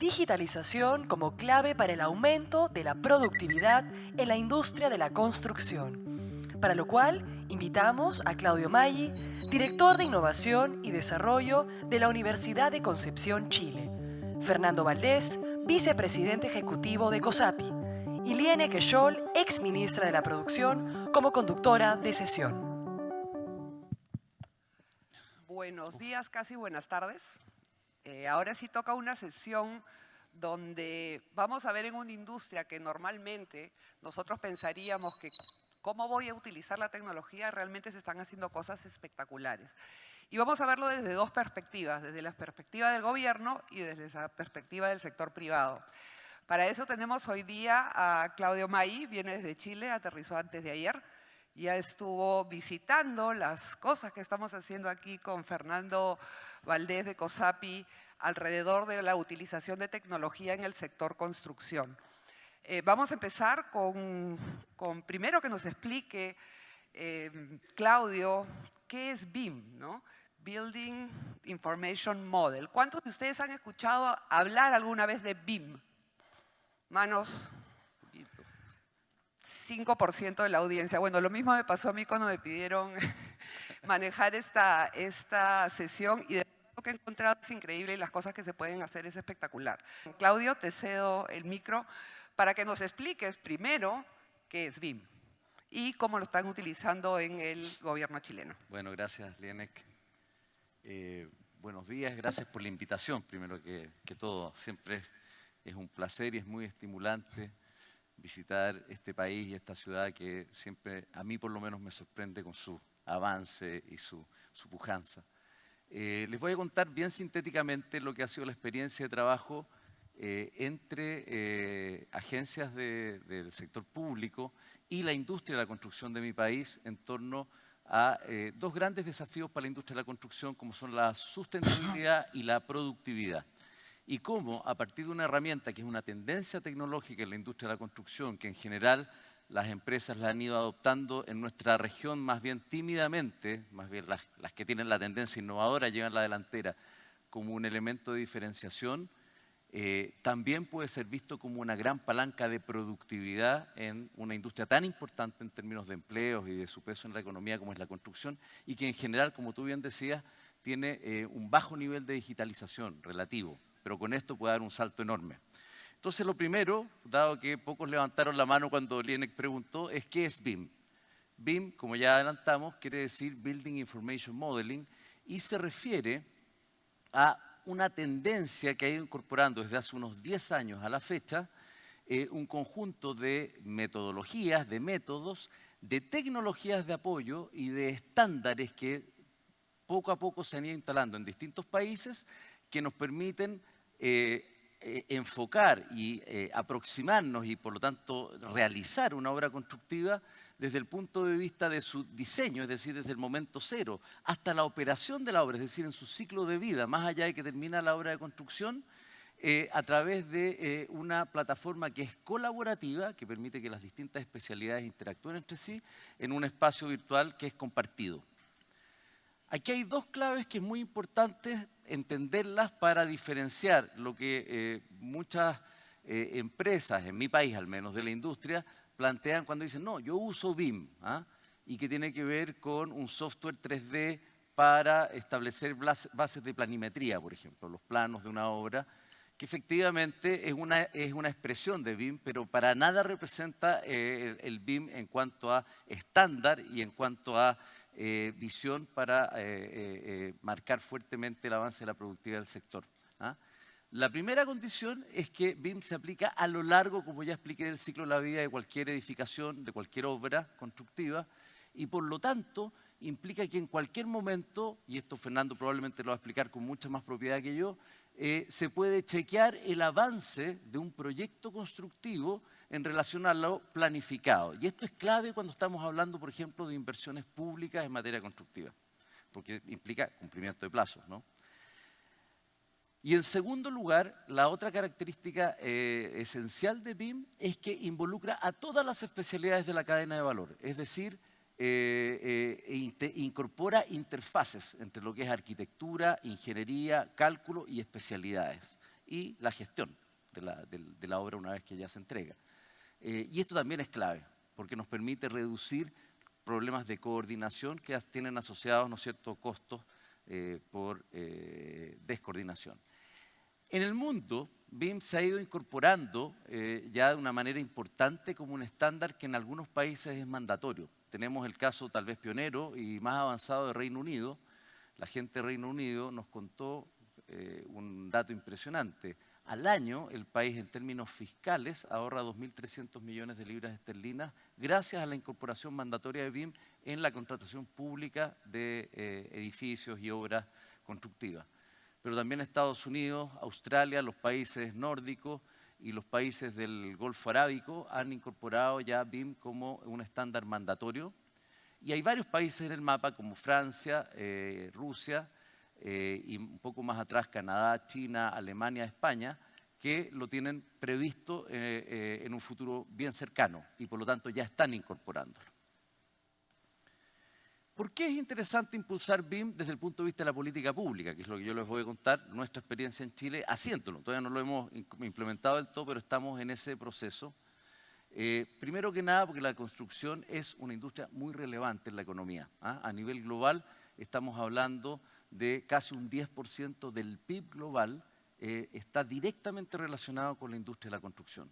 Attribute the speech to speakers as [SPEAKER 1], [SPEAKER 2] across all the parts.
[SPEAKER 1] Digitalización como clave para el aumento de la productividad en la industria de la construcción. Para lo cual, invitamos a Claudio Maggi, director de Innovación y Desarrollo de la Universidad de Concepción, Chile, Fernando Valdés, vicepresidente ejecutivo de COSAPI, y Liene Quechol, ex ministra de la Producción, como conductora de sesión.
[SPEAKER 2] Buenos días, casi buenas tardes. Ahora sí toca una sesión donde vamos a ver en una industria que normalmente nosotros pensaríamos que cómo voy a utilizar la tecnología, realmente se están haciendo cosas espectaculares. Y vamos a verlo desde dos perspectivas, desde la perspectiva del gobierno y desde la perspectiva del sector privado. Para eso tenemos hoy día a Claudio Maggi, viene desde Chile, aterrizó antes de ayer. Ya estuvo visitando las cosas que estamos haciendo aquí con Fernando Valdés de COSAPI alrededor de la utilización de tecnología en el sector construcción. Vamos a empezar con primero que nos explique, Claudio, ¿qué es BIM, ¿no? Building Information Model. ¿Cuántos de ustedes han escuchado hablar alguna vez de BIM? Manos. 5% de la audiencia. Bueno, lo mismo me pasó a mí cuando me pidieron manejar esta sesión y lo que he encontrado es increíble y las cosas que se pueden hacer es espectacular. Claudio, te cedo el micro para que nos expliques primero qué es BIM y cómo lo están utilizando en el gobierno chileno.
[SPEAKER 3] Bueno, gracias, Lienek. Buenos días, gracias por la invitación, primero que todo. Siempre es un placer y es muy estimulante visitar este país y esta ciudad que siempre, a mí por lo menos, me sorprende con su avance y su pujanza. Les voy a contar bien sintéticamente lo que ha sido la experiencia de trabajo entre agencias del sector público y la industria de la construcción de mi país en torno a dos grandes desafíos para la industria de la construcción, como son la sustentabilidad y la productividad. Y cómo, a partir de una herramienta que es una tendencia tecnológica en la industria de la construcción, que en general las empresas la han ido adoptando en nuestra región más bien tímidamente, más bien las que tienen la tendencia innovadora llevan la delantera, como un elemento de diferenciación, también puede ser visto como una gran palanca de productividad en una industria tan importante en términos de empleos y de su peso en la economía como es la construcción, y que en general, como tú bien decías, tiene un bajo nivel de digitalización relativo, pero con esto puede dar un salto enorme. Entonces, lo primero, dado que pocos levantaron la mano cuando Lienek preguntó, es ¿qué es BIM? BIM, como ya adelantamos, quiere decir Building Information Modeling y se refiere a una tendencia que ha ido incorporando desde hace unos 10 años a la fecha un conjunto de metodologías, de métodos, de tecnologías de apoyo y de estándares que poco a poco se han ido instalando en distintos países que nos permiten enfocar y aproximarnos y por lo tanto realizar una obra constructiva desde el punto de vista de su diseño, es decir, desde el momento cero, hasta la operación de la obra, es decir, en su ciclo de vida, más allá de que termina la obra de construcción, a través de una plataforma que es colaborativa, que permite que las distintas especialidades interactúen entre sí en un espacio virtual que es compartido. Aquí hay dos claves que es muy importante entenderlas para diferenciar lo que muchas empresas, en mi país al menos, de la industria, plantean cuando dicen, no, yo uso BIM, y que tiene que ver con un software 3D para establecer bases de planimetría, por ejemplo, los planos de una obra, que efectivamente es una expresión de BIM, pero para nada representa el BIM en cuanto a estándar y en cuanto a visión para marcar fuertemente el avance de la productividad del sector. La primera condición es que BIM se aplica a lo largo, como ya expliqué, del ciclo de la vida de cualquier edificación, de cualquier obra constructiva, y por lo tanto implica que en cualquier momento, y esto Fernando probablemente lo va a explicar con mucha más propiedad que yo, se puede chequear el avance de un proyecto constructivo en relación a lo planificado. Y esto es clave cuando estamos hablando, por ejemplo, de inversiones públicas en materia constructiva, porque implica cumplimiento de plazos, ¿no? Y en segundo lugar, la otra característica esencial de BIM es que involucra a todas las especialidades de la cadena de valor, es decir, incorpora interfaces entre lo que es arquitectura, ingeniería, cálculo y especialidades. y la gestión de la obra una vez que ya se entrega. Y esto también es clave, porque nos permite reducir problemas de coordinación que tienen asociados, ¿no es cierto?, costos por descoordinación. En el mundo, BIM se ha ido incorporando ya de una manera importante como un estándar que en algunos países es mandatorio. Tenemos el caso tal vez pionero y más avanzado de Reino Unido. La gente de Reino Unido nos contó un dato impresionante. Al año, el país en términos fiscales ahorra 2.300 millones de libras esterlinas gracias a la incorporación mandatoria de BIM en la contratación pública de edificios y obras constructivas. Pero también Estados Unidos, Australia, los países nórdicos y los países del Golfo Arábico han incorporado ya BIM como un estándar mandatorio. Y hay varios países en el mapa como Francia, Rusia y un poco más atrás Canadá, China, Alemania, España, que lo tienen previsto en un futuro bien cercano y por lo tanto ya están incorporándolo. ¿Por qué es interesante impulsar BIM desde el punto de vista de la política pública? Que es lo que yo les voy a contar, nuestra experiencia en Chile haciéndolo. Todavía no lo hemos implementado del todo, pero estamos en ese proceso. Primero que nada, porque la construcción es una industria muy relevante en la economía. A nivel global estamos hablando de casi un 10% del PIB global está directamente relacionado con la industria de la construcción.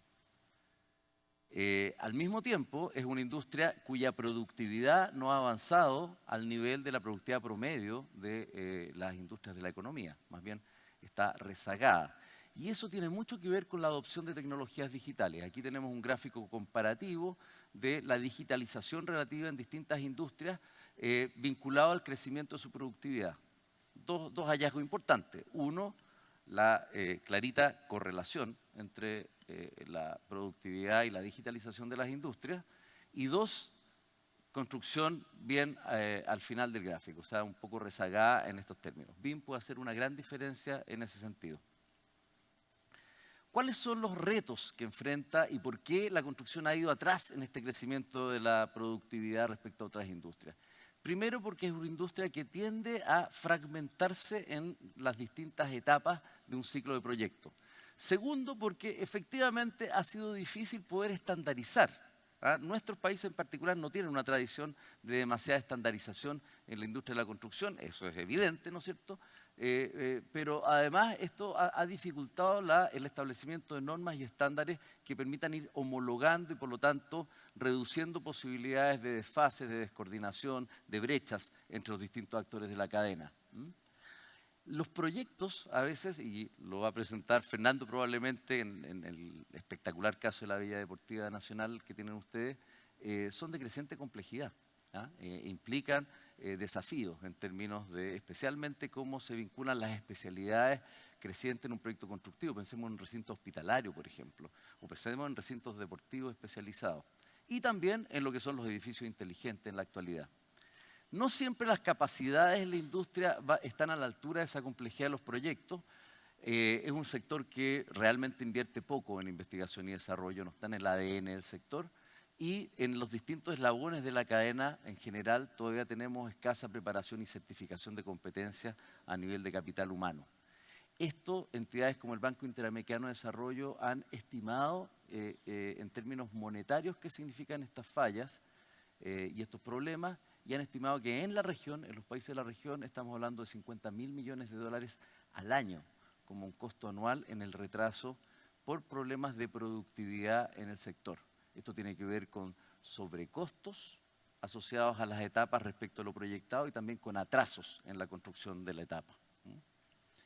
[SPEAKER 3] Al mismo tiempo, es una industria cuya productividad no ha avanzado al nivel de la productividad promedio de las industrias de la economía, más bien está rezagada. Y eso tiene mucho que ver con la adopción de tecnologías digitales. Aquí tenemos un gráfico comparativo de la digitalización relativa en distintas industrias vinculado al crecimiento de su productividad. Dos hallazgos importantes. Uno, la clarita correlación entre la productividad y la digitalización de las industrias. Y dos, construcción bien al final del gráfico, o sea, un poco rezagada en estos términos. BIM puede hacer una gran diferencia en ese sentido. ¿Cuáles son los retos que enfrenta y por qué la construcción ha ido atrás en este crecimiento de la productividad respecto a otras industrias? Primero, porque es una industria que tiende a fragmentarse en las distintas etapas de un ciclo de proyecto. Segundo, porque efectivamente ha sido difícil poder estandarizar. Nuestros países en particular no tienen una tradición de demasiada estandarización en la industria de la construcción, eso es evidente, ¿no es cierto? Pero además esto ha dificultado el establecimiento de normas y estándares que permitan ir homologando y por lo tanto reduciendo posibilidades de desfases, de descoordinación, de brechas entre los distintos actores de la cadena. Los proyectos a veces, y lo va a presentar Fernando probablemente en el espectacular caso de la Villa Deportiva Nacional que tienen ustedes, son de creciente complejidad. Implican desafíos en términos de especialmente cómo se vinculan las especialidades crecientes en un proyecto constructivo. Pensemos en un recinto hospitalario, por ejemplo, o pensemos en recintos deportivos especializados. Y también en lo que son los edificios inteligentes en la actualidad. No siempre las capacidades en la industria están a la altura de esa complejidad de los proyectos. Es un sector que realmente invierte poco en investigación y desarrollo, no está en el ADN del sector. Y en los distintos eslabones de la cadena, en general, todavía tenemos escasa preparación y certificación de competencias a nivel de capital humano. Esto, entidades como el Banco Interamericano de Desarrollo han estimado en términos monetarios qué significan estas fallas y estos problemas, y han estimado que en la región, en los países de la región, estamos hablando de 50.000 millones de dólares al año como un costo anual en el retraso por problemas de productividad en el sector. Esto tiene que ver con sobrecostos asociados a las etapas respecto a lo proyectado y también con atrasos en la construcción de la etapa.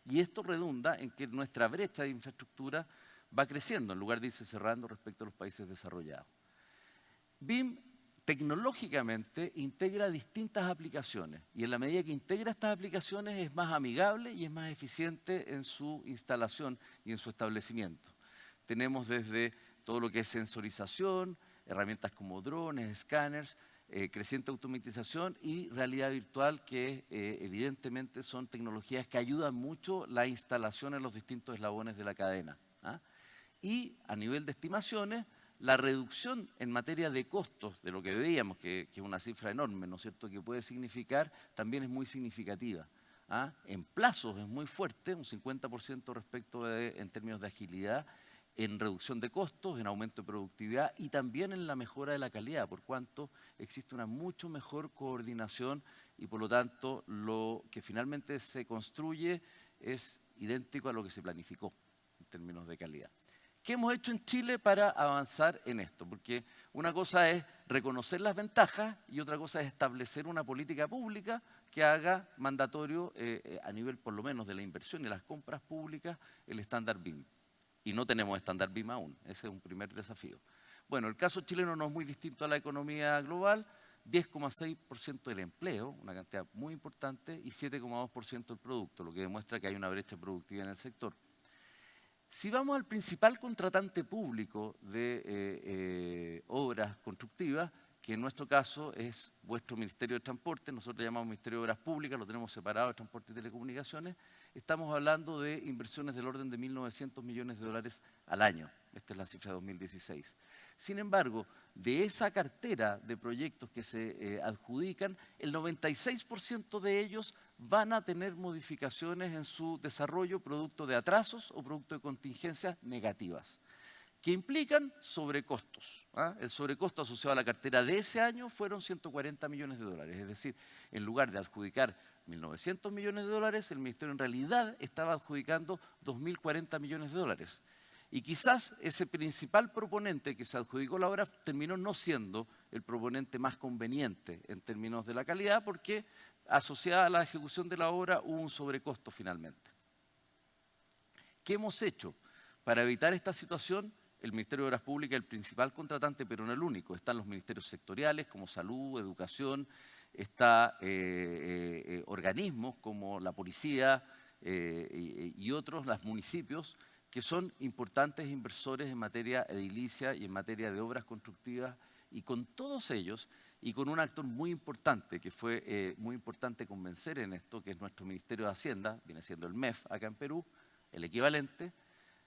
[SPEAKER 3] Y esto redunda en que nuestra brecha de infraestructura va creciendo en lugar de irse cerrando respecto a los países desarrollados. BIM tecnológicamente integra distintas aplicaciones y en la medida que integra estas aplicaciones es más amigable y es más eficiente en su instalación y en su establecimiento. Tenemos desde todo lo que es sensorización, herramientas como drones, escáneres, creciente automatización y realidad virtual que evidentemente son tecnologías que ayudan mucho la instalación en los distintos eslabones de la cadena. Y a nivel de estimaciones, la reducción en materia de costos de lo que veíamos, que es una cifra enorme, ¿no es cierto?, que puede significar, también es muy significativa. En plazos es muy fuerte, un 50% respecto en términos de agilidad, en reducción de costos, en aumento de productividad y también en la mejora de la calidad, por cuanto existe una mucho mejor coordinación y por lo tanto lo que finalmente se construye es idéntico a lo que se planificó en términos de calidad. ¿Qué hemos hecho en Chile para avanzar en esto? Porque una cosa es reconocer las ventajas y otra cosa es establecer una política pública que haga mandatorio a nivel por lo menos de la inversión y las compras públicas el estándar BIM. Y no tenemos estándar BIM aún, ese es un primer desafío. Bueno, el caso chileno no es muy distinto a la economía global, 10,6% del empleo, una cantidad muy importante, y 7,2% del producto, lo que demuestra que hay una brecha productiva en el sector. Si vamos al principal contratante público de obras constructivas, que en nuestro caso es vuestro Ministerio de Transporte, nosotros llamamos Ministerio de Obras Públicas, lo tenemos separado de Transporte y Telecomunicaciones, estamos hablando de inversiones del orden de 1.900 millones de dólares al año. Esta es la cifra de 2016. Sin embargo, de esa cartera de proyectos que se adjudican, el 96% de ellos van a tener modificaciones en su desarrollo producto de atrasos o producto de contingencias negativas, que implican sobrecostos. El sobrecosto asociado a la cartera de ese año fueron 140 millones de dólares. Es decir, en lugar de adjudicar 1.900 millones de dólares, el Ministerio en realidad estaba adjudicando 2.040 millones de dólares. Y quizás ese principal proponente que se adjudicó la obra terminó no siendo el proponente más conveniente en términos de la calidad, porque asociada a la ejecución de la obra hubo un sobrecosto finalmente. ¿Qué hemos hecho para evitar esta situación? El Ministerio de Obras Públicas es el principal contratante, pero no el único. Están los ministerios sectoriales como salud, educación, está organismos como la policía y otros, los municipios, que son importantes inversores en materia edilicia y en materia de obras constructivas, y con todos ellos, y con un actor muy importante, que fue muy importante convencer en esto, que es nuestro Ministerio de Hacienda, viene siendo el MEF acá en Perú, el equivalente,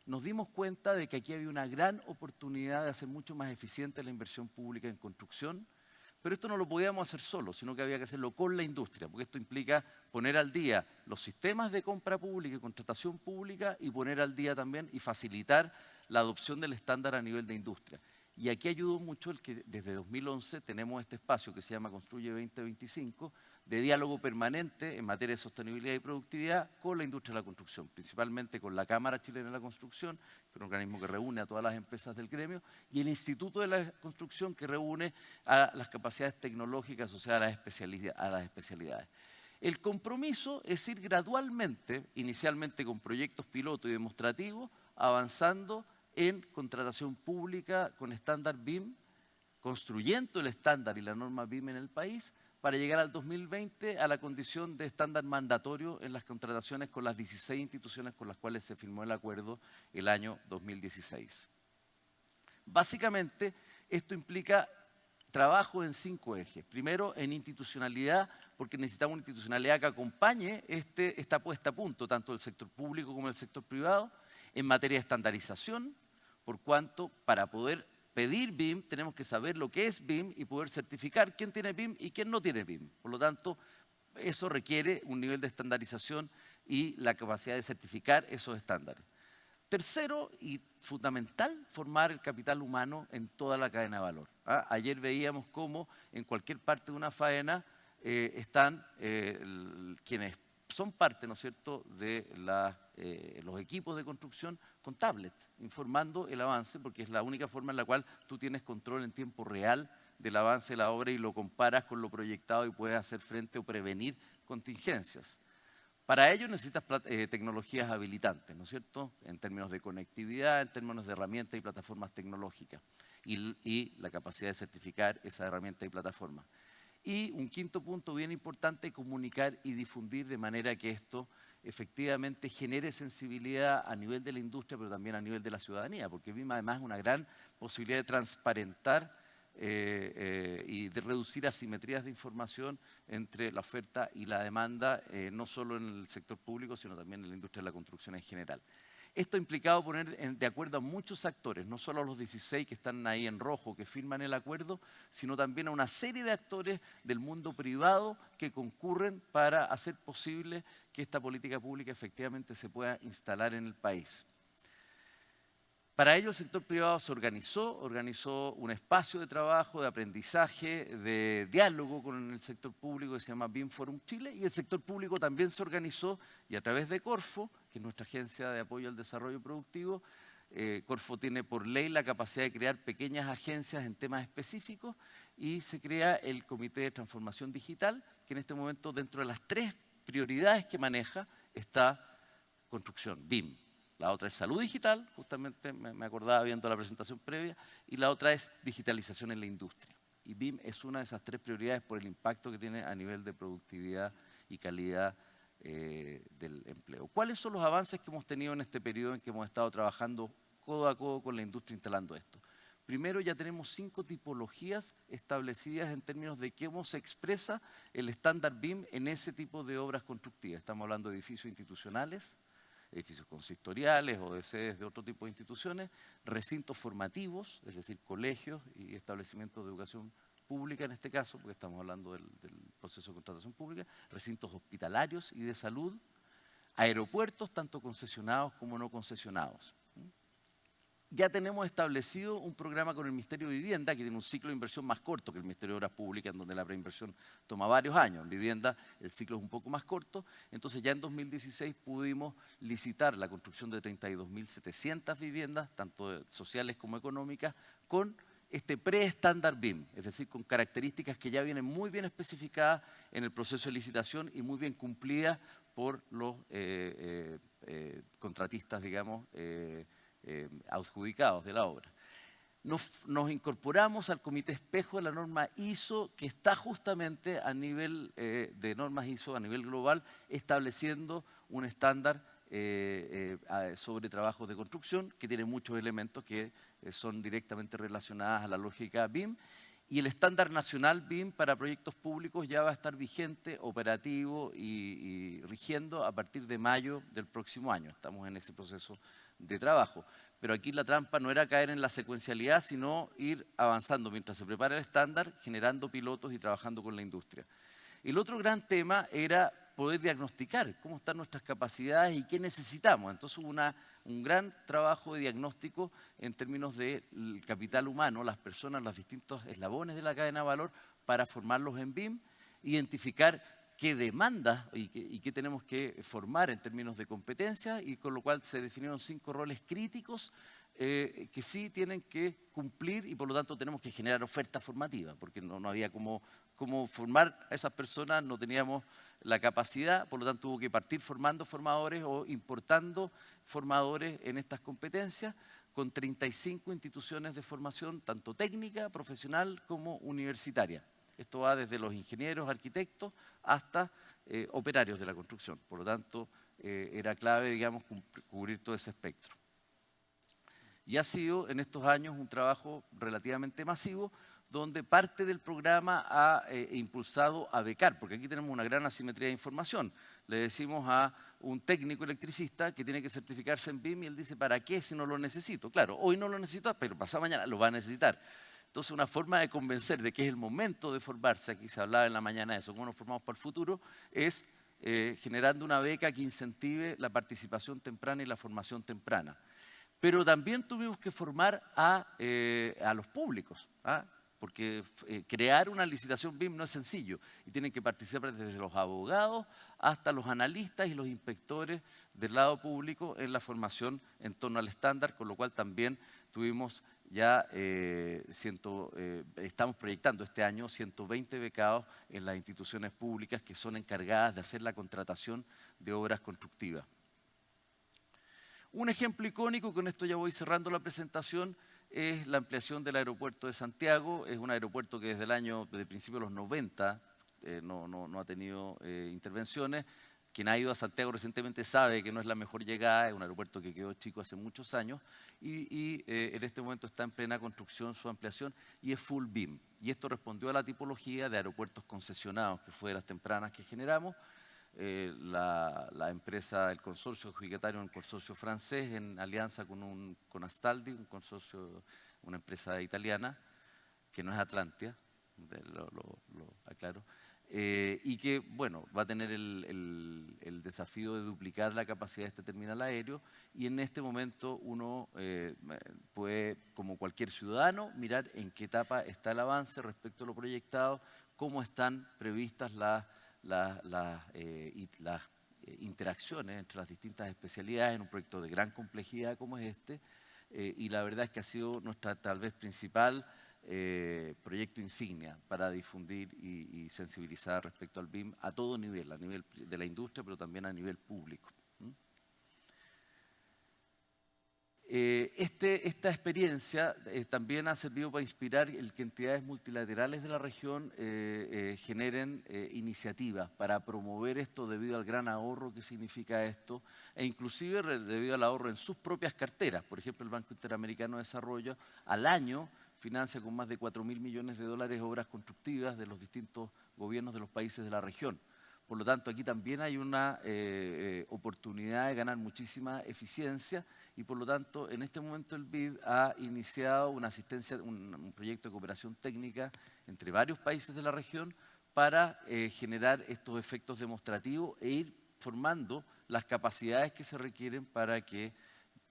[SPEAKER 3] nos dimos cuenta de que aquí había una gran oportunidad de hacer mucho más eficiente la inversión pública en construcción, pero esto no lo podíamos hacer solo, sino que había que hacerlo con la industria, porque esto implica poner al día los sistemas de compra pública y contratación pública y poner al día también y facilitar la adopción del estándar a nivel de industria. Y aquí ayudó mucho el que desde 2011 tenemos este espacio que se llama Construye 2025, de diálogo permanente en materia de sostenibilidad y productividad con la industria de la construcción, principalmente con la Cámara Chilena de la Construcción, que es un organismo que reúne a todas las empresas del gremio, y el Instituto de la Construcción, que reúne a las capacidades tecnológicas asociadas a las especialidades. El compromiso es ir gradualmente, inicialmente con proyectos piloto y demostrativos, avanzando en contratación pública con estándar BIM, construyendo el estándar y la norma BIM en el país, para llegar al 2020 a la condición de estándar mandatorio en las contrataciones con las 16 instituciones con las cuales se firmó el acuerdo el año 2016. Básicamente, esto implica trabajo en 5 ejes. Primero, en institucionalidad, porque necesitamos una institucionalidad que acompañe esta puesta a punto, tanto del sector público como del sector privado. En materia de estandarización, por cuanto para poder pedir BIM tenemos que saber lo que es BIM y poder certificar quién tiene BIM y quién no tiene BIM. Por lo tanto, eso requiere un nivel de estandarización y la capacidad de certificar esos estándares. Tercero y fundamental, formar el capital humano en toda la cadena de valor. Ayer veíamos cómo en cualquier parte de una faena están quienes son parte, ¿no es cierto?, de los equipos de construcción con tablets, informando el avance, porque es la única forma en la cual tú tienes control en tiempo real del avance de la obra y lo comparas con lo proyectado y puedes hacer frente o prevenir contingencias. Para ello necesitas tecnologías habilitantes, ¿no es cierto?, en términos de conectividad, en términos de herramientas y plataformas tecnológicas, y la capacidad de certificar esa herramienta y plataforma. Y un quinto punto bien importante, comunicar y difundir de manera que esto efectivamente genere sensibilidad a nivel de la industria, pero también a nivel de la ciudadanía, porque BIM además es una gran posibilidad de transparentar y de reducir asimetrías de información entre la oferta y la demanda, no solo en el sector público, sino también en la industria de la construcción en general. Esto ha implicado poner de acuerdo a muchos actores, no solo a los 16 que están ahí en rojo, que firman el acuerdo, sino también a una serie de actores del mundo privado que concurren para hacer posible que esta política pública efectivamente se pueda instalar en el país. Para ello el sector privado se organizó un espacio de trabajo, de aprendizaje, de diálogo con el sector público que se llama BIM Forum Chile, y el sector público también se organizó y a través de Corfo, que es nuestra agencia de apoyo al desarrollo productivo, Corfo tiene por ley la capacidad de crear pequeñas agencias en temas específicos y se crea el Comité de Transformación Digital, que en este momento dentro de las 3 prioridades que maneja está construcción, BIM. La otra es salud digital, justamente me acordaba viendo la presentación previa, y la otra es digitalización en la industria. Y BIM es una de esas 3 prioridades por el impacto que tiene a nivel de productividad y calidad del empleo. ¿Cuáles son los avances que hemos tenido en este periodo en que hemos estado trabajando codo a codo con la industria instalando esto? Primero, ya tenemos 5 tipologías establecidas en términos de cómo se expresa el estándar BIM en ese tipo de obras constructivas. Estamos hablando de edificios institucionales, edificios consistoriales o de sedes de otro tipo de instituciones, recintos formativos, es decir, colegios y establecimientos de educación pública en este caso, porque estamos hablando del proceso de contratación pública, recintos hospitalarios y de salud, aeropuertos tanto concesionados como no concesionados. Ya tenemos establecido un programa con el Ministerio de Vivienda que tiene un ciclo de inversión más corto que el Ministerio de Obras Públicas, en donde la preinversión toma varios años. En vivienda el ciclo es un poco más corto, entonces ya en 2016 pudimos licitar la construcción de 32.700 viviendas, tanto sociales como económicas, con este pre-estándar BIM, es decir, con características que ya vienen muy bien especificadas en el proceso de licitación y muy bien cumplidas por los contratistas, digamos, adjudicados de la obra. Nos incorporamos al comité espejo de la norma ISO, que está justamente a nivel de normas ISO a nivel global, estableciendo un estándar sobre trabajos de construcción que tiene muchos elementos que son directamente relacionados a la lógica BIM. Y el estándar nacional BIM para proyectos públicos ya va a estar vigente, operativo y rigiendo a partir de mayo del próximo año. Estamos en ese proceso de trabajo. Pero aquí la trampa no era caer en la secuencialidad, sino ir avanzando mientras se prepara el estándar, generando pilotos y trabajando con la industria. El otro gran tema era poder diagnosticar cómo están nuestras capacidades y qué necesitamos. Entonces hubo un gran trabajo de diagnóstico en términos del capital humano, las personas, los distintos eslabones de la cadena de valor, para formarlos en BIM, identificar qué demandas y qué tenemos que formar en términos de competencia, y con lo cual se definieron 5 roles críticos que sí tienen que cumplir, y por lo tanto tenemos que generar oferta formativa, porque no había cómo formar a esas personas, no teníamos la capacidad, por lo tanto hubo que partir formando formadores o importando formadores en estas competencias, con 35 instituciones de formación, tanto técnica, profesional como universitaria. Esto va desde los ingenieros, arquitectos, hasta operarios de la construcción. Por lo tanto, era clave, digamos, cubrir todo ese espectro. Y ha sido en estos años un trabajo relativamente masivo, donde parte del programa ha impulsado a becar, porque aquí tenemos una gran asimetría de información. Le decimos a un técnico electricista que tiene que certificarse en BIM y él dice, ¿para qué si no lo necesito? Claro, hoy no lo necesito, pero pasado mañana lo va a necesitar. Entonces, una forma de convencer de que es el momento de formarse, aquí se hablaba en la mañana de eso, cómo nos formamos para el futuro, es generando una beca que incentive la participación temprana y la formación temprana. Pero también tuvimos que formar a los públicos, porque crear una licitación BIM no es sencillo y tienen que participar desde los abogados hasta los analistas y los inspectores del lado público en la formación en torno al estándar, con lo cual también tuvimos ya, estamos proyectando este año 120 becados en las instituciones públicas que son encargadas de hacer la contratación de obras constructivas. Un ejemplo icónico, con esto ya voy cerrando la presentación, es la ampliación del aeropuerto de Santiago. Es un aeropuerto que desde el principio de los 90 no ha tenido intervenciones. Quien ha ido a Santiago recientemente sabe que no es la mejor llegada, es un aeropuerto que quedó chico hace muchos años y en este momento está en plena construcción su ampliación y es full BIM. Y esto respondió a la tipología de aeropuertos concesionados, que fue de las tempranas que generamos. la empresa, el consorcio adjudicatario, un consorcio francés en alianza con Astaldi, un consorcio, una empresa italiana, que no es Atlantia, lo aclaro, y que, bueno, va a tener el desafío de duplicar la capacidad de este terminal aéreo, y en este momento uno puede, como cualquier ciudadano, mirar en qué etapa está el avance respecto a lo proyectado, cómo están previstas las interacciones entre las distintas especialidades en un proyecto de gran complejidad como es este, y la verdad es que ha sido nuestra tal vez principal proyecto insignia para difundir y sensibilizar respecto al BIM a todo nivel, a nivel de la industria, pero también a nivel público. Esta experiencia también ha servido para inspirar el que entidades multilaterales de la región generen iniciativas para promover esto debido al gran ahorro que significa esto, e inclusive debido al ahorro en sus propias carteras. Por ejemplo, el Banco Interamericano de Desarrollo al año financia con más de 4.000 millones de dólares obras constructivas de los distintos gobiernos de los países de la región. Por lo tanto, aquí también hay una oportunidad de ganar muchísima eficiencia y, por lo tanto, en este momento el BID ha iniciado una asistencia, un proyecto de cooperación técnica entre varios países de la región para generar estos efectos demostrativos e ir formando las capacidades que se requieren para que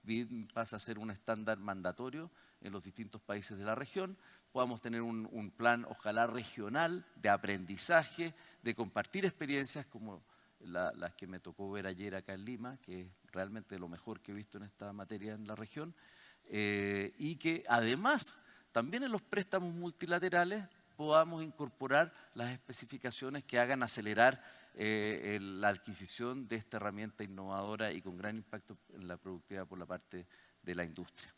[SPEAKER 3] BID pase a ser un estándar mandatorio en los distintos países de la región, podamos tener un plan, ojalá regional, de aprendizaje, de compartir experiencias como las que me tocó ver ayer acá en Lima, que es realmente lo mejor que he visto en esta materia en la región, y que además también en los préstamos multilaterales podamos incorporar las especificaciones que hagan acelerar la adquisición de esta herramienta innovadora y con gran impacto en la productividad por la parte de la industria.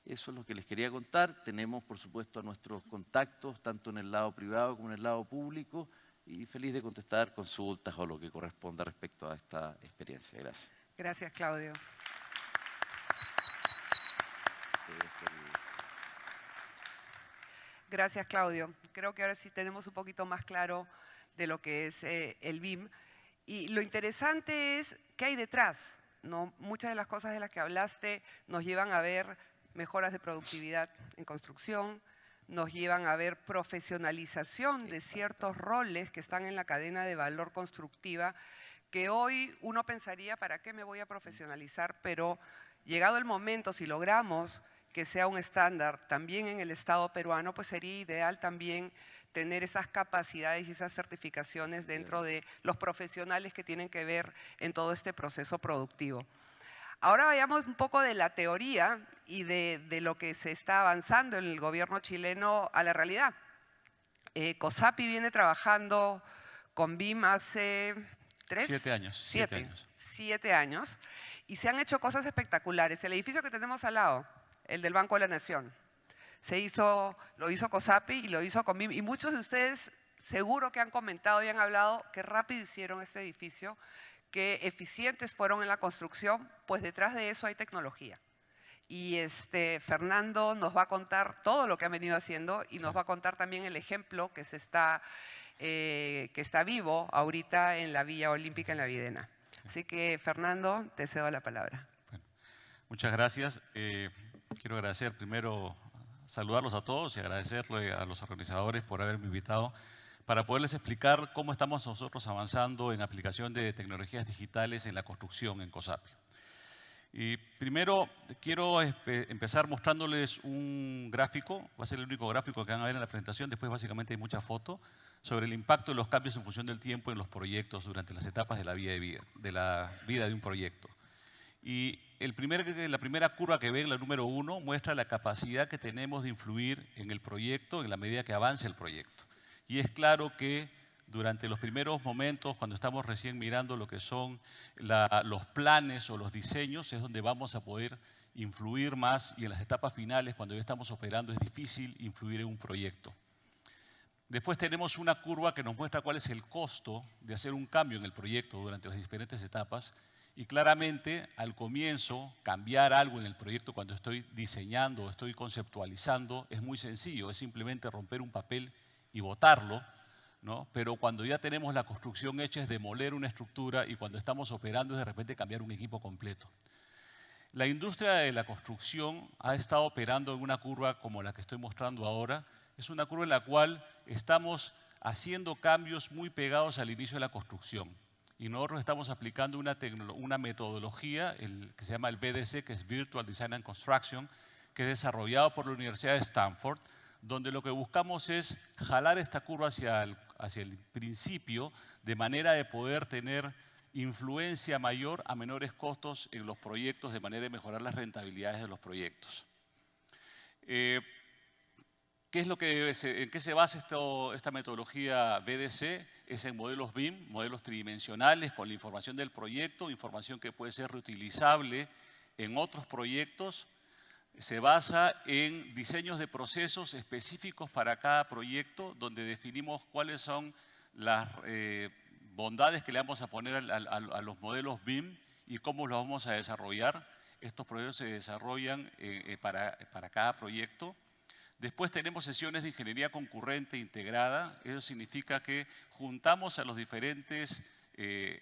[SPEAKER 3] Eso es lo que les quería contar. Tenemos, por supuesto, a nuestros contactos, tanto en el lado privado como en el lado público, y feliz de contestar consultas o lo que corresponda respecto a esta experiencia. Gracias.
[SPEAKER 2] Gracias, Claudio. Gracias, Claudio. Creo que ahora sí tenemos un poquito más claro de lo que es el BIM. Y lo interesante es qué hay detrás, ¿no? Muchas de las cosas de las que hablaste nos llevan a ver mejoras de productividad en construcción, nos llevan a ver profesionalización de ciertos roles que están en la cadena de valor constructiva, que hoy uno pensaría, ¿para qué me voy a profesionalizar? Pero llegado el momento, si logramos que sea un estándar también en el Estado peruano, pues sería ideal también tener esas capacidades y esas certificaciones dentro de los profesionales que tienen que ver en todo este proceso productivo. Ahora vayamos un poco de la teoría y de lo que se está avanzando en el gobierno chileno a la realidad. COSAPI viene trabajando con BIM hace
[SPEAKER 4] 7 años.
[SPEAKER 2] 7 años y se han hecho cosas espectaculares. El edificio que tenemos al lado, el del Banco de la Nación, lo hizo COSAPI y lo hizo con BIM. Y muchos de ustedes seguro que han comentado y han hablado qué rápido hicieron este edificio, qué eficientes fueron en la construcción, pues detrás de eso hay tecnología. Y Fernando nos va a contar todo lo que han venido haciendo y nos va a contar también el ejemplo que está vivo ahorita en la Villa Olímpica en La Videna. Así que, Fernando, te cedo la palabra.
[SPEAKER 4] Bueno, muchas gracias. Quiero agradecer primero, saludarlos a todos y agradecerle a los organizadores por haberme invitado para poderles explicar cómo estamos nosotros avanzando en aplicación de tecnologías digitales en la construcción en COSAPI. Y primero quiero empezar mostrándoles un gráfico, va a ser el único gráfico que van a ver en la presentación, después básicamente hay muchas fotos, sobre el impacto de los cambios en función del tiempo en los proyectos durante las etapas de la vida de un proyecto. Y la primera curva que ven, la número 1, muestra la capacidad que tenemos de influir en el proyecto en la medida que avance el proyecto. Y es claro que durante los primeros momentos, cuando estamos recién mirando lo que son los planes o los diseños, es donde vamos a poder influir más, y en las etapas finales, cuando ya estamos operando, es difícil influir en un proyecto. Después tenemos una curva que nos muestra cuál es el costo de hacer un cambio en el proyecto durante las diferentes etapas. Y claramente, al comienzo, cambiar algo en el proyecto cuando estoy diseñando o estoy conceptualizando es muy sencillo, es simplemente romper un papel y botarlo. ¿no? Pero cuando ya tenemos la construcción hecha es demoler una estructura y cuando estamos operando es de repente cambiar un equipo completo. La industria de la construcción ha estado operando en una curva como la que estoy mostrando ahora. Es una curva en la cual estamos haciendo cambios muy pegados al inicio de la construcción. Y nosotros estamos aplicando una metodología que se llama el VDC, que es Virtual Design and Construction, que es desarrollado por la Universidad de Stanford, donde lo que buscamos es jalar esta curva hacia el principio, de manera de poder tener influencia mayor a menores costos en los proyectos, de manera de mejorar las rentabilidades de los proyectos. ¿En qué se basa esta metodología VDC? Es en modelos BIM, modelos tridimensionales, con la información del proyecto, información que puede ser reutilizable en otros proyectos. Se basa en diseños de procesos específicos para cada proyecto, donde definimos cuáles son las bondades que le vamos a poner a los modelos BIM y cómo los vamos a desarrollar. Estos proyectos se desarrollan para cada proyecto. Después tenemos sesiones de ingeniería concurrente integrada. Eso significa que juntamos a los diferentes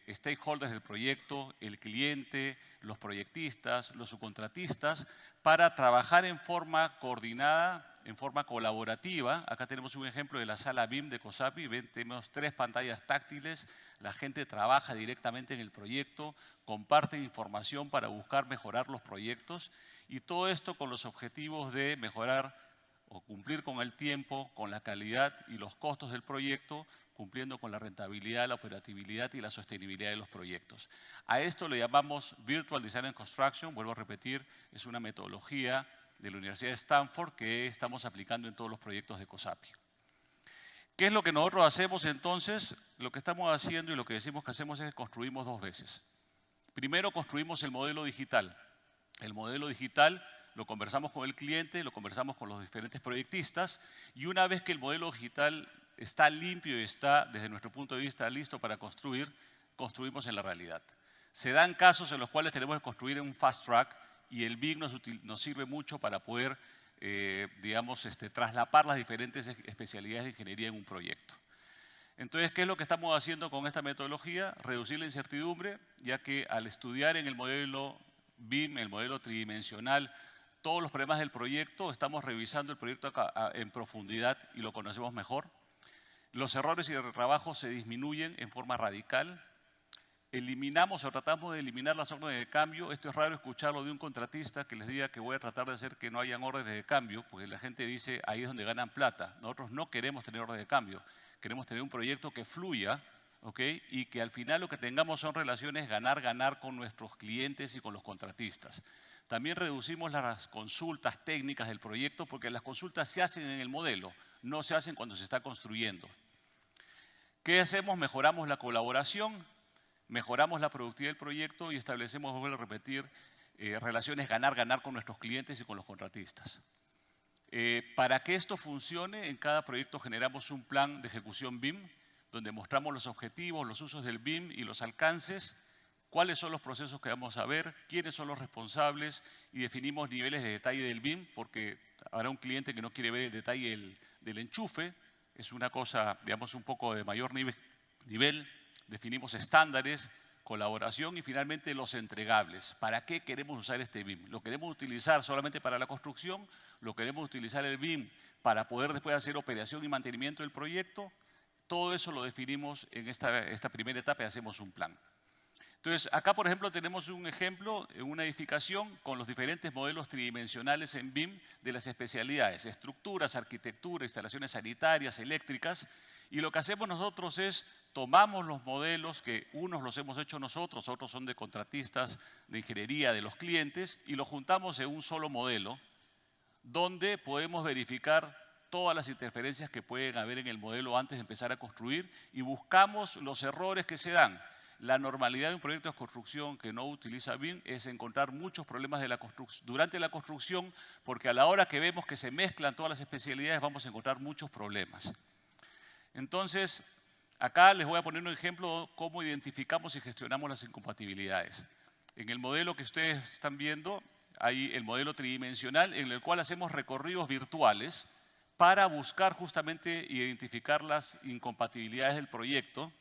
[SPEAKER 4] stakeholders del proyecto, el cliente, los proyectistas, los subcontratistas, para trabajar en forma coordinada, en forma colaborativa. Acá tenemos un ejemplo de la sala BIM de COSAPI. Ven, tenemos 3 pantallas táctiles. La gente trabaja directamente en el proyecto, comparten información para buscar mejorar los proyectos y todo esto con los objetivos de mejorar o cumplir con el tiempo, con la calidad y los costos del proyecto, cumpliendo con la rentabilidad, la operatividad y la sostenibilidad de los proyectos. A esto le llamamos Virtual Design and Construction. Vuelvo a repetir, es una metodología de la Universidad de Stanford que estamos aplicando en todos los proyectos de COSAPI. ¿Qué es lo que nosotros hacemos entonces? Lo que estamos haciendo y lo que decimos que hacemos es que construimos 2 veces. Primero construimos el modelo digital. El modelo digital lo conversamos con el cliente, lo conversamos con los diferentes proyectistas y una vez que el modelo digital está limpio y está, desde nuestro punto de vista, listo para construir, construimos en la realidad. Se dan casos en los cuales tenemos que construir en un fast track y el BIM nos sirve mucho para poder, traslapar las diferentes especialidades de ingeniería en un proyecto. Entonces, ¿qué es lo que estamos haciendo con esta metodología? Reducir la incertidumbre, ya que al estudiar en el modelo BIM, el modelo tridimensional, todos los problemas del proyecto, estamos revisando el proyecto en profundidad y lo conocemos mejor. Los errores y el retrabajo se disminuyen en forma radical. Eliminamos o tratamos de eliminar las órdenes de cambio. Esto es raro escucharlo de un contratista que les diga que voy a tratar de hacer que no hayan órdenes de cambio, porque la gente dice ahí es donde ganan plata. Nosotros no queremos tener órdenes de cambio. Queremos tener un proyecto que fluya, ¿okay? Y que al final lo que tengamos son relaciones ganar-ganar con nuestros clientes y con los contratistas. También reducimos las consultas técnicas del proyecto porque las consultas se hacen en el modelo, no se hacen cuando se está construyendo. ¿Qué hacemos? Mejoramos la colaboración, mejoramos la productividad del proyecto y establecemos, vuelvo a repetir, relaciones ganar-ganar con nuestros clientes y con los contratistas. Para que esto funcione, en cada proyecto generamos un plan de ejecución BIM, donde mostramos los objetivos, los usos del BIM y los alcances, cuáles son los procesos que vamos a ver, quiénes son los responsables y definimos niveles de detalle del BIM, porque habrá un cliente que no quiere ver el detalle del enchufe, es una cosa, digamos, un poco de mayor nivel. Definimos estándares, colaboración y finalmente los entregables. ¿Para qué queremos usar este BIM? ¿Lo queremos utilizar solamente para la construcción? ¿Lo queremos utilizar el BIM para poder después hacer operación y mantenimiento del proyecto? Todo eso lo definimos en esta primera etapa y hacemos un plan. Entonces, acá, por ejemplo, tenemos un ejemplo en una edificación con los diferentes modelos tridimensionales en BIM de las especialidades, estructuras, arquitectura, instalaciones sanitarias, eléctricas, y lo que hacemos nosotros es tomamos los modelos que unos los hemos hecho nosotros, otros son de contratistas de ingeniería de los clientes, y los juntamos en un solo modelo, donde podemos verificar todas las interferencias que pueden haber en el modelo antes de empezar a construir y buscamos los errores que se dan. La normalidad de un proyecto de construcción que no utiliza BIM es encontrar muchos problemas durante la construcción, porque a la hora que vemos que se mezclan todas las especialidades vamos a encontrar muchos problemas. Entonces, acá les voy a poner un ejemplo de cómo identificamos y gestionamos las incompatibilidades. En el modelo que ustedes están viendo, hay el modelo tridimensional en el cual hacemos recorridos virtuales para buscar justamente identificar las incompatibilidades del proyecto.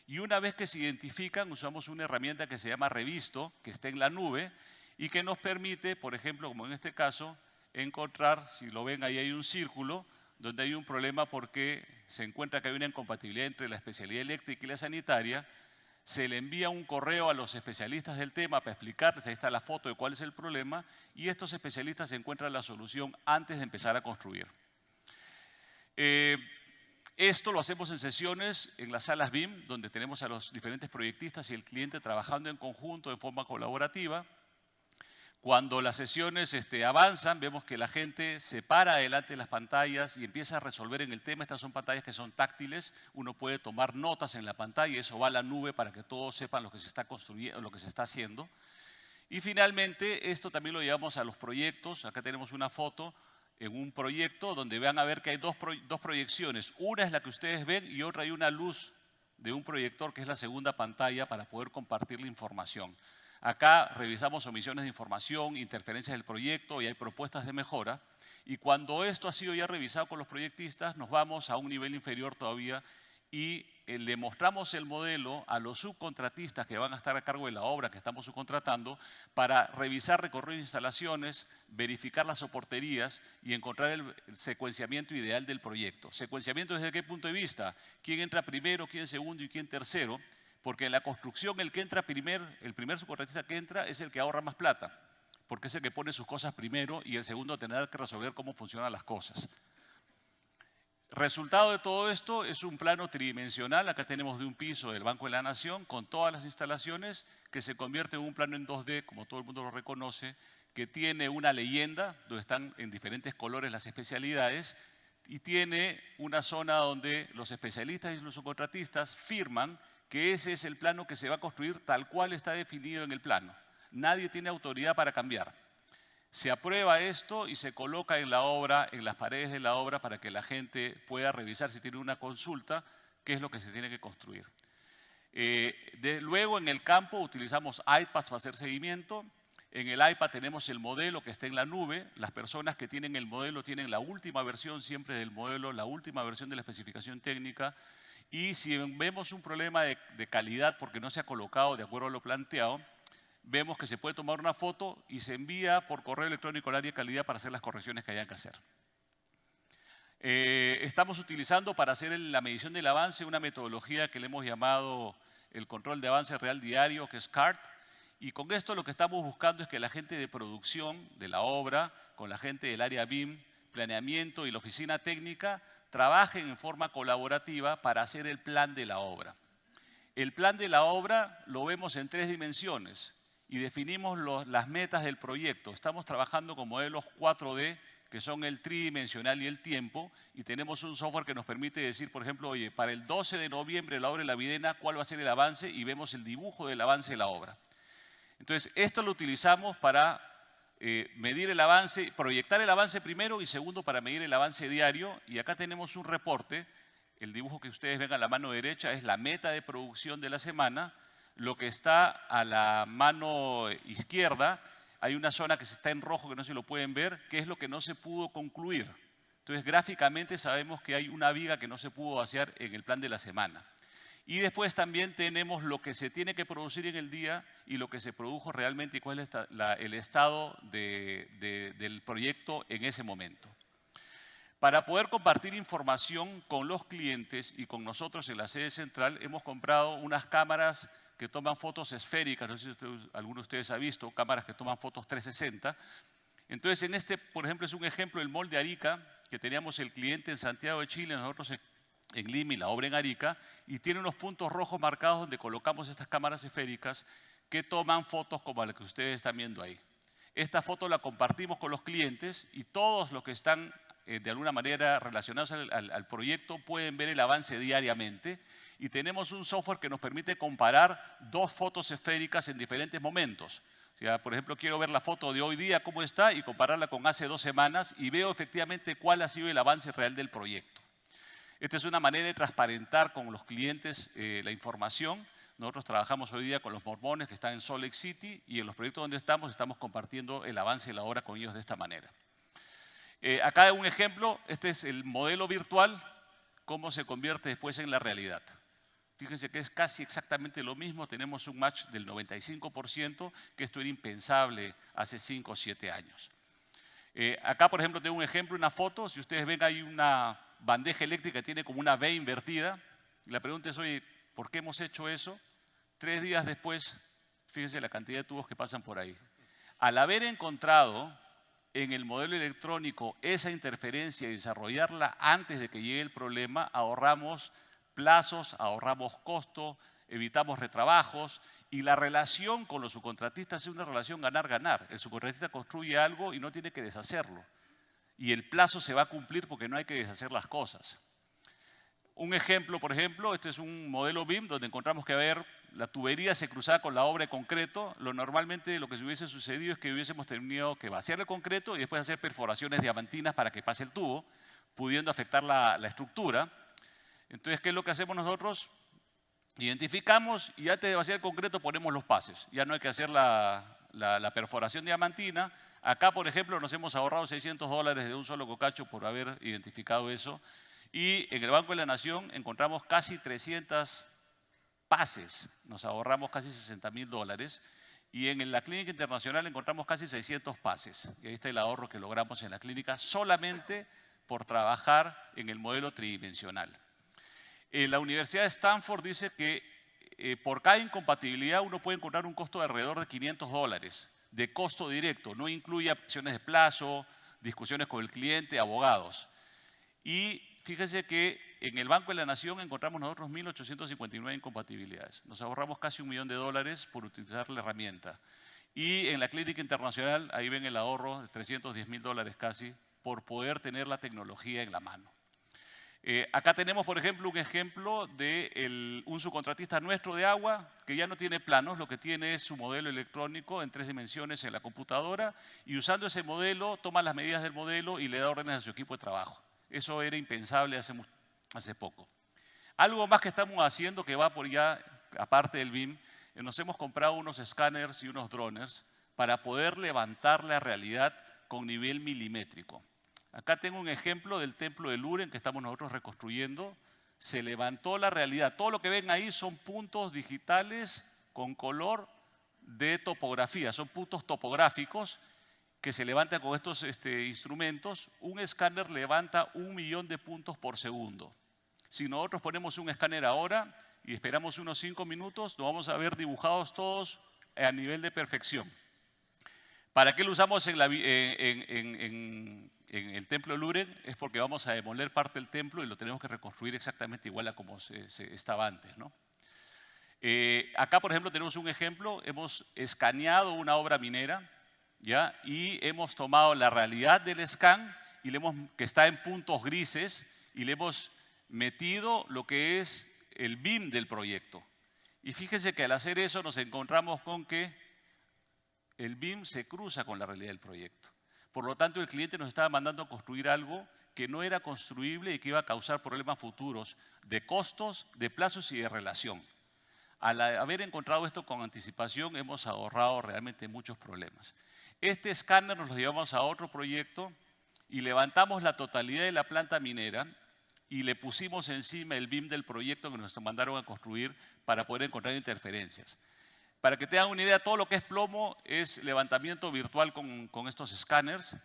[SPEAKER 4] Y una vez que se identifican, usamos una herramienta que se llama Revisto, que está en la nube y que nos permite, por ejemplo, como en este caso, encontrar, si lo ven ahí hay un círculo, donde hay un problema porque se encuentra que hay una incompatibilidad entre la especialidad eléctrica y la sanitaria. Se le envía un correo a los especialistas del tema para explicarles, ahí está la foto de cuál es el problema, y estos especialistas encuentran la solución antes de empezar a construir. Esto lo hacemos en sesiones en las salas BIM, donde tenemos a los diferentes proyectistas y el cliente trabajando en conjunto de forma colaborativa. Cuando las sesiones avanzan, vemos que la gente se para delante de las pantallas y empieza a resolver en el tema. Estas son pantallas que son táctiles, uno puede tomar notas en la pantalla y eso va a la nube para que todos sepan lo que se está construyendo, lo que se está haciendo. Y finalmente, esto también lo llevamos a los proyectos. Acá tenemos una foto en un proyecto donde van a ver que hay dos proyecciones. Una es la que ustedes ven y otra hay una luz de un proyector que es la segunda pantalla para poder compartir la información. Acá revisamos omisiones de información, interferencias del proyecto y hay propuestas de mejora. Y cuando esto ha sido ya revisado con los proyectistas, nos vamos a un nivel inferior todavía y le mostramos el modelo a los subcontratistas que van a estar a cargo de la obra que estamos subcontratando para revisar recorridos de instalaciones, verificar las soporterías y encontrar el secuenciamiento ideal del proyecto. ¿Secuenciamiento desde qué punto de vista? ¿Quién entra primero, quién segundo y quién tercero? Porque en la construcción el primer subcontratista que entra es el que ahorra más plata, porque es el que pone sus cosas primero y el segundo tener que resolver cómo funcionan las cosas. Resultado de todo esto es un plano tridimensional. Acá tenemos de un piso del Banco de la Nación con todas las instalaciones que se convierte en un plano en 2D, como todo el mundo lo reconoce, que tiene una leyenda donde están en diferentes colores las especialidades y tiene una zona donde los especialistas y los subcontratistas firman que ese es el plano que se va a construir tal cual está definido en el plano. Nadie tiene autoridad para cambiar. Se aprueba esto y se coloca en la obra, en las paredes de la obra, para que la gente pueda revisar si tiene una consulta, qué es lo que se tiene que construir. Luego en el campo utilizamos iPads para hacer seguimiento. En el iPad tenemos el modelo que está en la nube. Las personas que tienen el modelo tienen la última versión siempre del modelo, la última versión de la especificación técnica. Y si vemos un problema de calidad porque no se ha colocado de acuerdo a lo planteado, vemos que se puede tomar una foto y se envía por correo electrónico al área de calidad para hacer las correcciones que hayan que hacer. Estamos utilizando para hacer la medición del avance una metodología que le hemos llamado el control de avance real diario, que es CART. Y con esto lo que estamos buscando es que la gente de producción de la obra, con la gente del área BIM, planeamiento y la oficina técnica, trabajen en forma colaborativa para hacer el plan de la obra. El plan de la obra lo vemos en 3 dimensiones y definimos las metas del proyecto. Estamos trabajando con modelos 4D, que son el tridimensional y el tiempo, y tenemos un software que nos permite decir, por ejemplo, oye, para el 12 de noviembre la obra de La Videna, ¿cuál va a ser el avance? Y vemos el dibujo del avance de la obra. Entonces, esto lo utilizamos para medir el avance, proyectar el avance primero y segundo para medir el avance diario. Y acá tenemos un reporte. El dibujo que ustedes ven a la mano derecha es la meta de producción de la semana. Lo que está a la mano izquierda, hay una zona que está en rojo que no se lo pueden ver, que es lo que no se pudo concluir. Entonces, gráficamente sabemos que hay una viga que no se pudo hacer en el plan de la semana. Y después también tenemos lo que se tiene que producir en el día y lo que se produjo realmente y cuál es el estado del proyecto en ese momento. Para poder compartir información con los clientes y con nosotros en la sede central, hemos comprado unas cámaras que toman fotos esféricas, no sé si alguno de ustedes ha visto, cámaras que toman fotos 360. Entonces, en este, por ejemplo, es un ejemplo del molde Arica, que teníamos el cliente en Santiago de Chile, nosotros en Lima y la obra en Arica, y tiene unos puntos rojos marcados donde colocamos estas cámaras esféricas que toman fotos como la que ustedes están viendo ahí. Esta foto la compartimos con los clientes y todos los que están de alguna manera relacionados al proyecto pueden ver el avance diariamente y tenemos un software que nos permite comparar 2 fotos esféricas en diferentes momentos. O sea, por ejemplo, quiero ver la foto de hoy día, cómo está, y compararla con hace 2 semanas y veo efectivamente cuál ha sido el avance real del proyecto. Esta es una manera de transparentar con los clientes la información. Nosotros trabajamos hoy día con los mormones que están en Salt Lake City y en los proyectos donde estamos compartiendo el avance de la obra con ellos de esta manera. Acá un ejemplo, este es el modelo virtual, cómo se convierte después en la realidad. Fíjense que es casi exactamente lo mismo, tenemos un match del 95%, que esto era impensable hace 5 o 7 años. Acá, por ejemplo, tengo un ejemplo, una foto. Si ustedes ven, hay una bandeja eléctrica que tiene como una V invertida. Y la pregunta es, oye, ¿por qué hemos hecho eso? 3 días después, fíjense la cantidad de tubos que pasan por ahí. Al haber encontrado en el modelo electrónico esa interferencia y desarrollarla antes de que llegue el problema, ahorramos plazos, ahorramos costo, evitamos retrabajos y la relación con los subcontratistas es una relación ganar-ganar. El subcontratista construye algo y no tiene que deshacerlo. Y el plazo se va a cumplir porque no hay que deshacer las cosas. Un ejemplo, por ejemplo, este es un modelo BIM donde encontramos que la tubería se cruzaba con la obra de concreto. Normalmente lo que se hubiese sucedido es que hubiésemos tenido que vaciar el concreto y después hacer perforaciones diamantinas para que pase el tubo, pudiendo afectar la estructura. Entonces, ¿qué es lo que hacemos nosotros? Identificamos y antes de vaciar el concreto ponemos los pases. Ya no hay que hacer la perforación diamantina. Acá, por ejemplo, nos hemos ahorrado $600 de un solo cocacho por haber identificado eso. Y en el Banco de la Nación encontramos casi 300 pases. Nos ahorramos casi $60.000. Y en la Clínica Internacional encontramos casi 600 pases. Y ahí está el ahorro que logramos en la clínica solamente por trabajar en el modelo tridimensional. La Universidad de Stanford dice que por cada incompatibilidad uno puede encontrar un costo de alrededor de $500 de costo directo. No incluye acciones de plazo, discusiones con el cliente, abogados. Y fíjense que en el Banco de la Nación encontramos nosotros 1.859 incompatibilidades. Nos ahorramos casi $1 millón por utilizar la herramienta. Y en la Clínica Internacional, ahí ven el ahorro de $310.000 casi, por poder tener la tecnología en la mano. Acá tenemos, por ejemplo, un ejemplo de un subcontratista nuestro de agua que ya no tiene planos, lo que tiene es su modelo electrónico en 3 dimensiones en la computadora y usando ese modelo toma las medidas del modelo y le da órdenes a su equipo de trabajo. Eso era impensable hace poco. Algo más que estamos haciendo que va por ya, aparte del BIM, nos hemos comprado unos escáneres y unos drones para poder levantar la realidad con nivel milimétrico. Acá tengo un ejemplo del templo de Luren que estamos nosotros reconstruyendo. Se levantó la realidad. Todo lo que ven ahí son puntos digitales con color de topografía. Son puntos topográficos que se levantan con estos instrumentos. Un escáner levanta 1 millón de puntos por segundo. Si nosotros ponemos un escáner ahora y esperamos unos 5 minutos, nos vamos a ver dibujados todos a nivel de perfección. ¿Para qué lo usamos en el templo de Luren? Es porque vamos a demoler parte del templo y lo tenemos que reconstruir exactamente igual a como estaba antes, ¿no? Acá, por ejemplo, tenemos un ejemplo. Hemos escaneado una obra minera, ¿ya? Y hemos tomado la realidad del scan y que está en puntos grises y le hemos metido lo que es el BIM del proyecto. Y fíjense que al hacer eso nos encontramos con que el BIM se cruza con la realidad del proyecto. Por lo tanto, el cliente nos estaba mandando a construir algo que no era construible y que iba a causar problemas futuros de costos, de plazos y de relación. Al haber encontrado esto con anticipación, hemos ahorrado realmente muchos problemas. Este escáner nos lo llevamos a otro proyecto y levantamos la totalidad de la planta minera y le pusimos encima el BIM del proyecto que nos mandaron a construir para poder encontrar interferencias. Para que tengan una idea, todo lo que es plomo es levantamiento virtual con estos escáneres.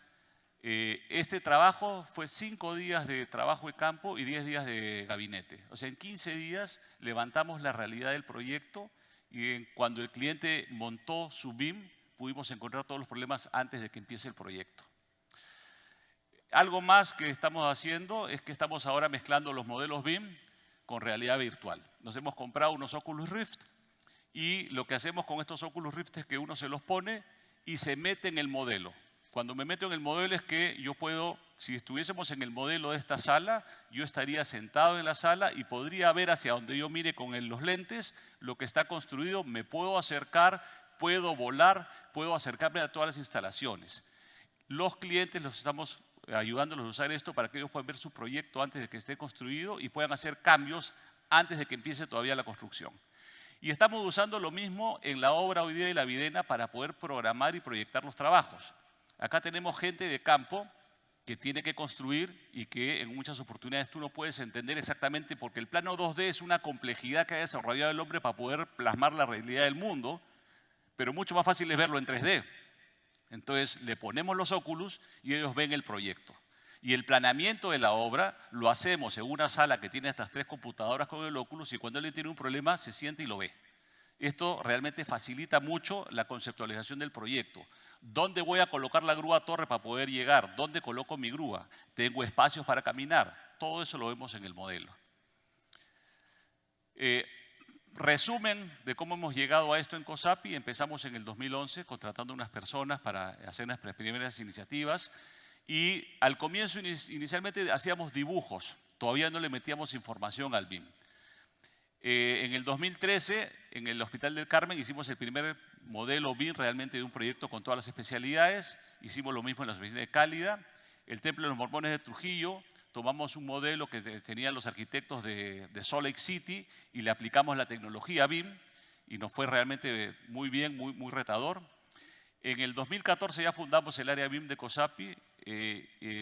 [SPEAKER 4] Este trabajo fue 5 días de trabajo de campo y 10 días de gabinete. O sea, en 15 días levantamos la realidad del proyecto y cuando el cliente montó su BIM, pudimos encontrar todos los problemas antes de que empiece el proyecto. Algo más que estamos haciendo es que estamos ahora mezclando los modelos BIM con realidad virtual. Nos hemos comprado unos Oculus Rift y lo que hacemos con estos Oculus Rift es que uno se los pone y se mete en el modelo. Cuando me meto en el modelo es que yo puedo, si estuviésemos en el modelo de esta sala, yo estaría sentado en la sala y podría ver hacia donde yo mire con los lentes lo que está construido, me puedo acercar, puedo volar, puedo acercarme a todas las instalaciones. Los clientes los estamos ayudándolos a usar esto para que ellos puedan ver su proyecto antes de que esté construido y puedan hacer cambios antes de que empiece todavía la construcción. Y estamos usando lo mismo en la obra hoy día de La Videna para poder programar y proyectar los trabajos. Acá tenemos gente de campo que tiene que construir y que en muchas oportunidades tú no puedes entender exactamente, porque el plano 2D es una complejidad que ha desarrollado el hombre para poder plasmar la realidad del mundo, pero mucho más fácil es verlo en 3D. Entonces le ponemos los óculos y ellos ven el proyecto. Y el planeamiento de la obra lo hacemos en una sala que tiene estas 3 computadoras con el óculos, y cuando alguien tiene un problema se siente y lo ve. Esto realmente facilita mucho la conceptualización del proyecto. ¿Dónde voy a colocar la grúa torre para poder llegar? ¿Dónde coloco mi grúa? ¿Tengo espacios para caminar? Todo eso lo vemos en el modelo. Resumen de cómo hemos llegado a esto en COSAPI. Empezamos en el 2011 contratando unas personas para hacer unas primeras iniciativas, y al comienzo inicialmente hacíamos dibujos, todavía no le metíamos información al BIM. En el 2013, en el Hospital del Carmen, hicimos el primer modelo BIM realmente de un proyecto con todas las especialidades. Hicimos lo mismo en la oficina de Cálida. El Templo de los Mormones de Trujillo, tomamos un modelo que tenían los arquitectos de Salt Lake City y le aplicamos la tecnología BIM, y nos fue realmente muy bien, muy retador. En el 2014 ya fundamos el área BIM de COSAPI,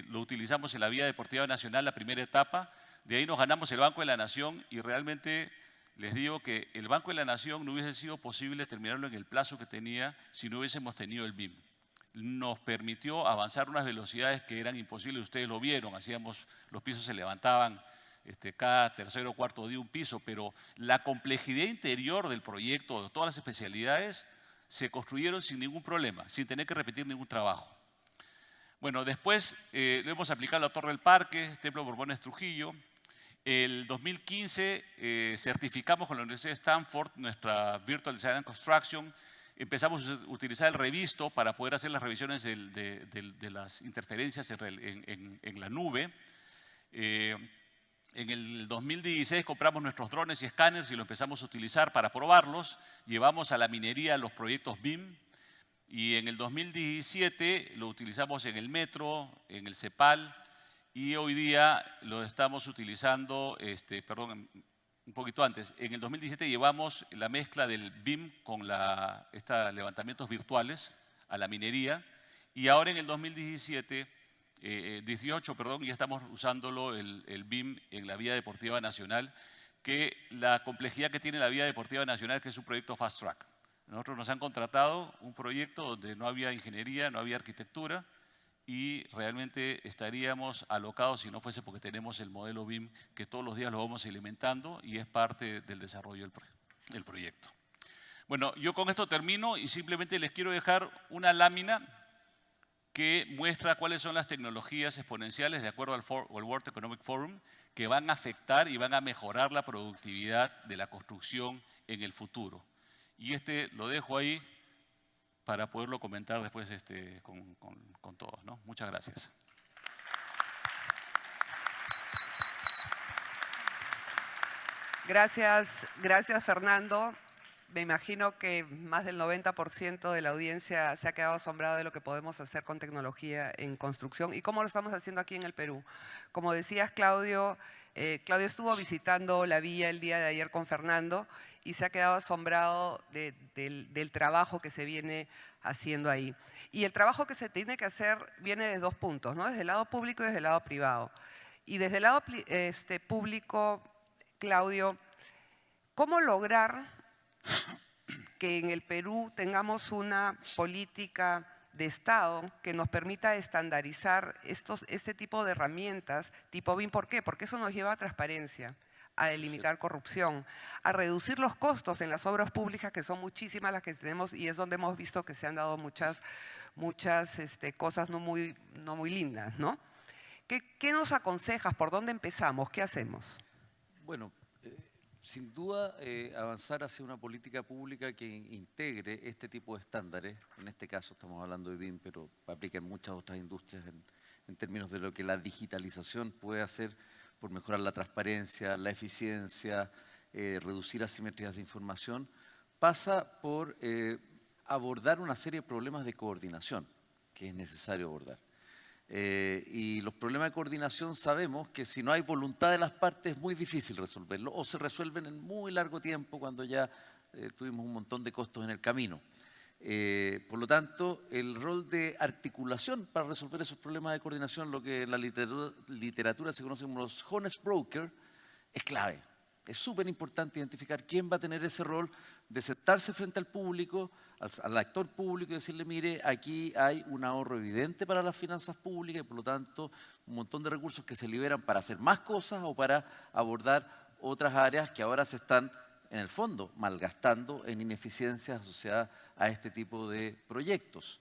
[SPEAKER 4] lo utilizamos en la Vía Deportiva Nacional, la primera etapa. De ahí nos ganamos el Banco de la Nación, y realmente les digo que el Banco de la Nación no hubiese sido posible terminarlo en el plazo que tenía si no hubiésemos tenido el BIM. Nos permitió avanzar unas velocidades que eran imposibles, ustedes lo vieron, los pisos se levantaban cada tercer o cuarto día un piso, pero la complejidad interior del proyecto, de todas las especialidades, se construyeron sin ningún problema, sin tener que repetir ningún trabajo. Bueno, después lo hemos aplicado a la Torre del Parque, Templo de Borbones Trujillo. El 2015 certificamos con la Universidad de Stanford nuestra Virtual Design and Construction. Empezamos a utilizar el Revisto para poder hacer las revisiones de las interferencias en la nube. En el 2016 compramos nuestros drones y escáneres y lo empezamos a utilizar para probarlos. Llevamos a la minería los proyectos BIM. Y en el 2017 lo utilizamos en el metro, en el CEPAL, y hoy día lo estamos utilizando, un poquito antes. En el 2017 llevamos la mezcla del BIM con levantamientos virtuales a la minería, y ahora en el 2018, ya estamos usándolo el BIM en la Vía Deportiva Nacional, que la complejidad que tiene la Vía Deportiva Nacional, que es un proyecto Fast Track. Nosotros nos han contratado un proyecto donde no había ingeniería, no había arquitectura, y realmente estaríamos alocados si no fuese porque tenemos el modelo BIM, que todos los días lo vamos alimentando y es parte del desarrollo del proyecto. Bueno, yo con esto termino y simplemente les quiero dejar una lámina que muestra cuáles son las tecnologías exponenciales de acuerdo al World Economic Forum que van a afectar y van a mejorar la productividad de la construcción en el futuro. Y lo dejo ahí para poderlo comentar después con todos, ¿no? Muchas gracias.
[SPEAKER 2] Gracias Fernando. Me imagino que más del 90% de la audiencia se ha quedado asombrado de lo que podemos hacer con tecnología en construcción y cómo lo estamos haciendo aquí en el Perú. Como decías, Claudio estuvo visitando la villa el día de ayer con Fernando y se ha quedado asombrado del trabajo que se viene haciendo ahí. Y el trabajo que se tiene que hacer viene de 2 puntos, ¿no? Desde el lado público y desde el lado privado. Y desde el lado público, Claudio, ¿cómo lograr que en el Perú tengamos una política de Estado que nos permita estandarizar este tipo de herramientas tipo BIM? ¿Por qué? Porque eso nos lleva a transparencia, a delimitar corrupción, a reducir los costos en las obras públicas, que son muchísimas las que tenemos y es donde hemos visto que se han dado muchas cosas no muy lindas, ¿no? ¿Qué nos aconsejas? ¿Por dónde empezamos? ¿Qué hacemos?
[SPEAKER 3] Bueno, sin duda avanzar hacia una política pública que integre este tipo de estándares. En este caso estamos hablando de BIM, pero aplica en muchas otras industrias en términos de lo que la digitalización puede hacer por mejorar la transparencia, la eficiencia, reducir asimetrías de información, pasa por abordar una serie de problemas de coordinación que es necesario abordar. Y los problemas de coordinación sabemos que si no hay voluntad de las partes es muy difícil resolverlo o se resuelven en muy largo tiempo cuando ya tuvimos un montón de costos en el camino. Por lo tanto, el rol de articulación para resolver esos problemas de coordinación, lo que en la literatura se conoce como los honest brokers, es clave. Es súper importante identificar quién va a tener ese rol de sentarse frente al público, al actor público y decirle, mire, aquí hay un ahorro evidente para las finanzas públicas y por lo tanto un montón de recursos que se liberan para hacer más cosas o para abordar otras áreas que ahora se están, en el fondo, malgastando en ineficiencias asociadas a este tipo de proyectos.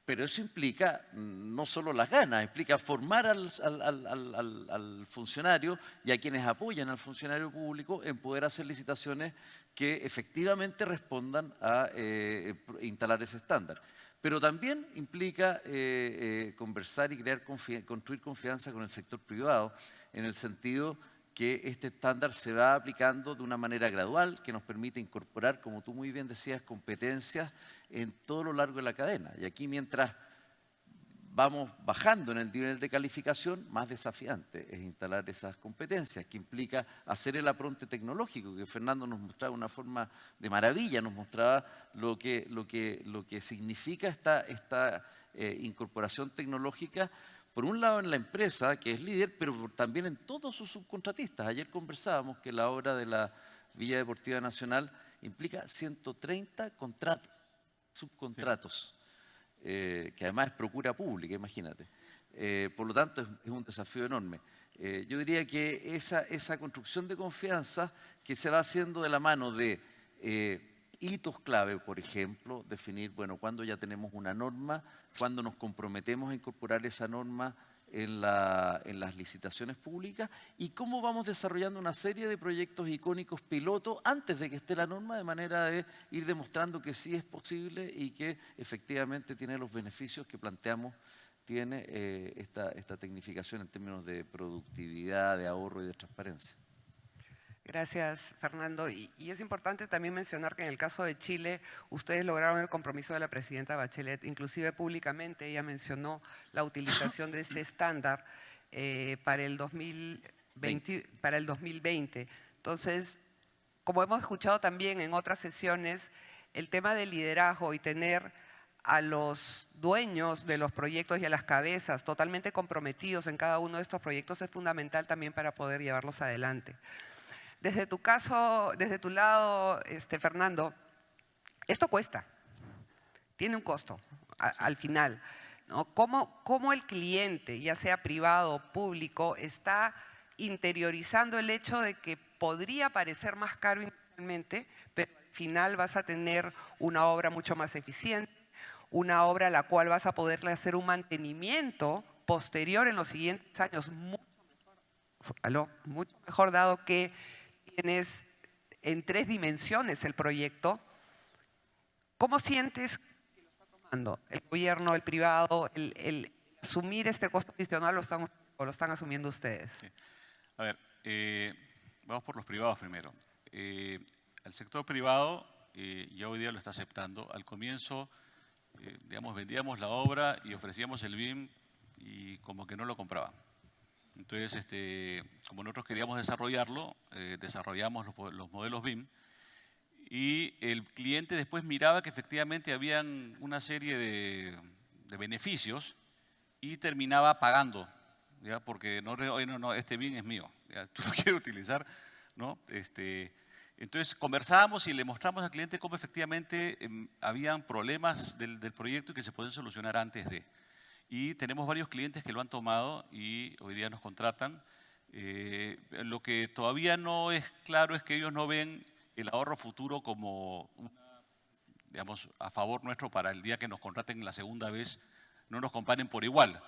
[SPEAKER 3] Pero eso implica no solo las ganas, implica formar al funcionario y a quienes apoyan al funcionario público en poder hacer licitaciones que efectivamente respondan a instalar ese estándar. Pero también implica conversar y construir confianza con el sector privado, en el sentido que este estándar se va aplicando de una manera gradual, que nos permite incorporar, como tú muy bien decías, competencias en todo lo largo de la cadena. Y aquí, mientras vamos bajando en el nivel de calificación, más desafiante es instalar esas competencias, que implica hacer el apronte tecnológico, que Fernando nos mostraba de una forma de maravilla, nos mostraba lo que significa esta incorporación tecnológica, por un lado en la empresa, que es líder, pero también en todos sus subcontratistas. Ayer conversábamos que la obra de la Villa Deportiva Nacional implica 130 contratos, subcontratos, que además es procura pública, imagínate. Por lo tanto, es un desafío enorme. Yo diría que esa construcción de confianza que se va haciendo de la mano de hitos clave, por ejemplo, definir, bueno, cuándo ya tenemos una norma, cuándo nos comprometemos a incorporar esa norma en las licitaciones públicas y cómo vamos desarrollando una serie de proyectos icónicos piloto antes de que esté la norma, de manera de ir demostrando que sí es posible y que efectivamente tiene los beneficios que planteamos tiene esta tecnificación en términos de productividad, de ahorro y de transparencia.
[SPEAKER 2] Gracias, Fernando. Y es importante también mencionar que en el caso de Chile, ustedes lograron el compromiso de la presidenta Bachelet, inclusive públicamente ella mencionó la utilización de este estándar para el 2020. Entonces, como hemos escuchado también en otras sesiones, el tema del liderazgo y tener a los dueños de los proyectos y a las cabezas totalmente comprometidos en cada uno de estos proyectos es fundamental también para poder llevarlos adelante. Desde tu caso, desde tu lado, Fernando, esto cuesta, tiene un costo al final, ¿no? ¿Cómo el cliente, ya sea privado o público, está interiorizando el hecho de que podría parecer más caro inicialmente, pero al final vas a tener una obra mucho más eficiente, una obra a la cual vas a poderle hacer un mantenimiento posterior en los siguientes años mucho mejor dado que tienes en 3 dimensiones el proyecto? ¿Cómo sientes que lo está tomando el gobierno, el privado, el asumir este costo adicional o lo están asumiendo ustedes?
[SPEAKER 4] Sí. A ver, vamos por los privados primero. El sector privado ya hoy día lo está aceptando. Al comienzo, digamos, vendíamos la obra y ofrecíamos el BIM y como que no lo compraban. Entonces, como nosotros queríamos desarrollarlo, desarrollamos los modelos BIM y el cliente después miraba que efectivamente habían una serie de beneficios y terminaba pagando, ¿ya? Porque no, este BIM es mío, ¿ya? Tú lo quieres utilizar, ¿no? Entonces conversábamos y le mostramos al cliente cómo efectivamente habían problemas del proyecto y que se pueden solucionar antes de. Y tenemos varios clientes que lo han tomado y hoy día nos contratan. Lo que todavía no es claro es que ellos no ven el ahorro futuro como, digamos, a favor nuestro para el día que nos contraten la segunda vez, no nos comparen por igual.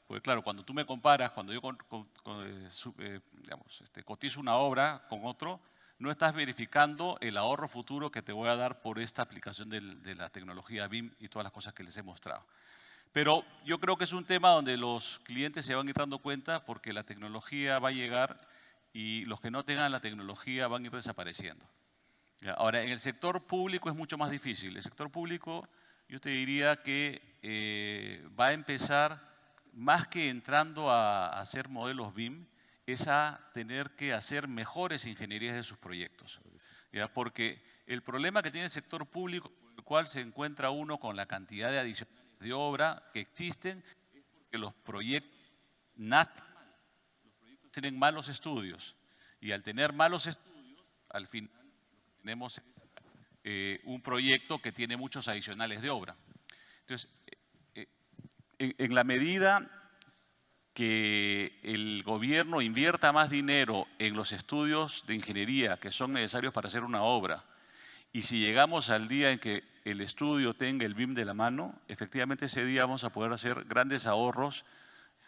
[SPEAKER 4] Porque claro, cuando tú me comparas, cuando yo cotizo una obra con otro, no estás verificando el ahorro futuro que te voy a dar por esta aplicación de la tecnología BIM y todas las cosas que les he mostrado. Pero yo creo que es un tema donde los clientes se van a ir dando cuenta porque la tecnología va a llegar y los que no tengan la tecnología van a ir desapareciendo. Ahora, en el sector público es mucho más difícil. El sector público, yo te diría que va a empezar, más que entrando a hacer modelos BIM, es a tener que hacer mejores ingenierías de sus proyectos. ¿Ya? Porque el problema que tiene el sector público, por el cual se encuentra uno con la cantidad de adicionales de obra que existen, es porque los proyectos nacen mal, los proyectos tienen malos estudios, y al tener malos estudios, al final lo que tenemos es un proyecto que tiene muchos adicionales de obra. Entonces, en la medida que el gobierno invierta más dinero en los estudios de ingeniería que son necesarios para hacer una obra, y si llegamos al día en que el estudio tenga el BIM de la mano, efectivamente ese día vamos a poder hacer grandes ahorros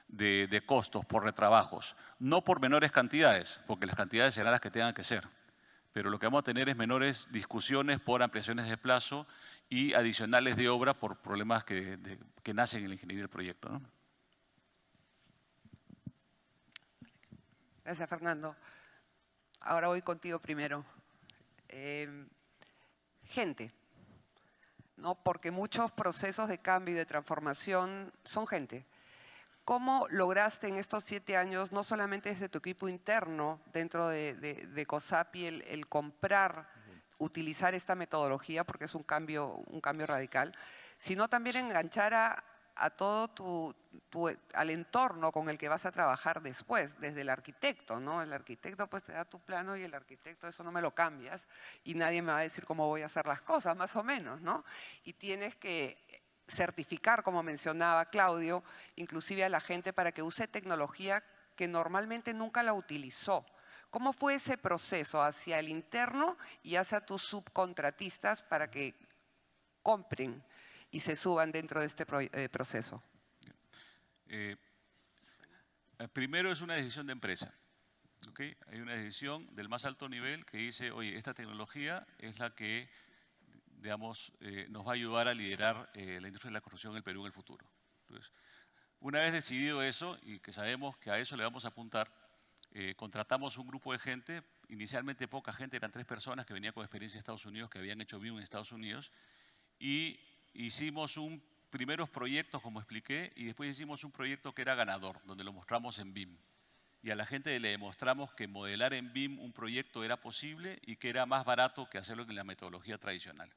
[SPEAKER 4] de costos por retrabajos, no por menores cantidades, porque las cantidades serán las que tengan que ser, pero lo que vamos a tener es menores discusiones por ampliaciones de plazo y adicionales de obra por problemas que nacen en la ingeniería del proyecto, ¿no?
[SPEAKER 2] Gracias, Fernando. Ahora voy contigo primero. Gente, ¿no? Porque muchos procesos de cambio y de transformación son gente. ¿Cómo lograste en estos 7 años, no solamente desde tu equipo interno dentro de COSAPI, el comprar, utilizar esta metodología, porque es un cambio radical, sino también enganchar a todo al entorno con el que vas a trabajar después, desde el arquitecto, ¿no? El arquitecto pues te da tu plano y el arquitecto eso no me lo cambias y nadie me va a decir cómo voy a hacer las cosas, más o menos, ¿no? Y tienes que certificar, como mencionaba Claudio, inclusive a la gente para que use tecnología que normalmente nunca la utilizó. ¿Cómo fue ese proceso hacia el interno y hacia tus subcontratistas para que compren y se suban dentro de este proceso?
[SPEAKER 4] Primero es una decisión de empresa. ¿Okay? Hay una decisión del más alto nivel que dice, oye, esta tecnología es la que, digamos, nos va a ayudar a liderar la industria de la construcción en el Perú en el futuro. Entonces, una vez decidido eso y que sabemos que a eso le vamos a apuntar, contratamos un grupo de gente, inicialmente poca gente, eran 3 personas que venían con experiencia en Estados Unidos, que habían hecho BIM en Estados Unidos, y hicimos primeros proyectos, como expliqué, y después hicimos un proyecto que era ganador, donde lo mostramos en BIM. Y a la gente le demostramos que modelar en BIM un proyecto era posible y que era más barato que hacerlo en la metodología tradicional.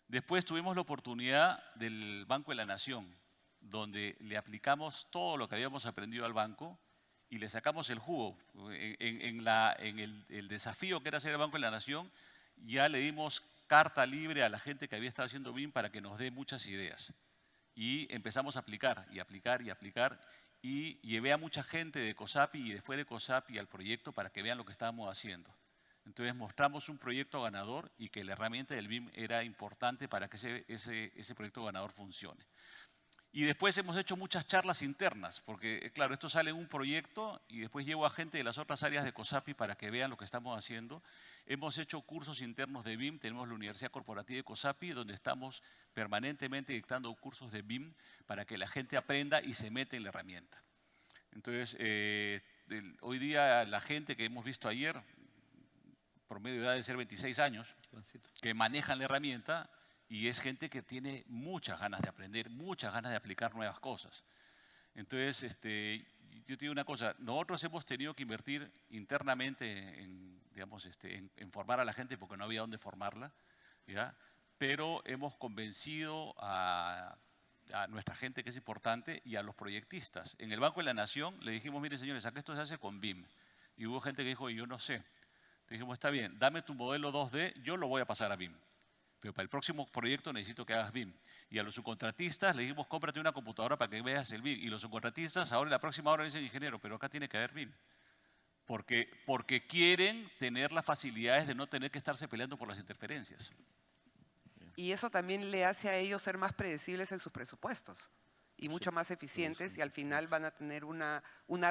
[SPEAKER 4] Después tuvimos la oportunidad del Banco de la Nación, donde le aplicamos todo lo que habíamos aprendido al banco y le sacamos el jugo. En el desafío que era hacer el Banco de la Nación, ya le dimos carta libre a la gente que había estado haciendo BIM para que nos dé muchas ideas. Y empezamos a aplicar, y aplicar, y aplicar, y llevé a mucha gente de COSAPI y de fuera de COSAPI al proyecto para que vean lo que estábamos haciendo. Entonces mostramos un proyecto ganador y que la herramienta del BIM era importante para que ese proyecto ganador funcione. Y después hemos hecho muchas charlas internas, porque claro, esto sale en un proyecto y después llevo a gente de las otras áreas de COSAPI para que vean lo que estamos haciendo. Hemos hecho cursos internos de BIM, tenemos la Universidad Corporativa de COSAPI, donde estamos permanentemente dictando cursos de BIM para que la gente aprenda y se meta en la herramienta. Entonces, hoy día la gente que hemos visto ayer, promedio de edad de ser 26 años, que manejan la herramienta, y es gente que tiene muchas ganas de aprender, muchas ganas de aplicar nuevas cosas. Entonces, yo te digo una cosa, nosotros hemos tenido que invertir internamente en formar a la gente porque no había dónde formarla, ¿ya? Pero hemos convencido a nuestra gente, que es importante, y a los proyectistas. En el Banco de la Nación le dijimos, miren señores, acá esto se hace con BIM. Y hubo gente que dijo, yo no sé. Le dijimos, está bien, dame tu modelo 2D, yo lo voy a pasar a BIM. Pero para el próximo proyecto necesito que hagas BIM. Y a los subcontratistas le dijimos, cómprate una computadora para que veas el BIM. Y los subcontratistas ahora en la próxima hora dicen, ingeniero, pero acá tiene que haber BIM. Porque quieren tener las facilidades de no tener que estarse peleando por las interferencias.
[SPEAKER 2] Y eso también le hace a ellos ser más predecibles en sus presupuestos y mucho más eficientes, y al final van a tener una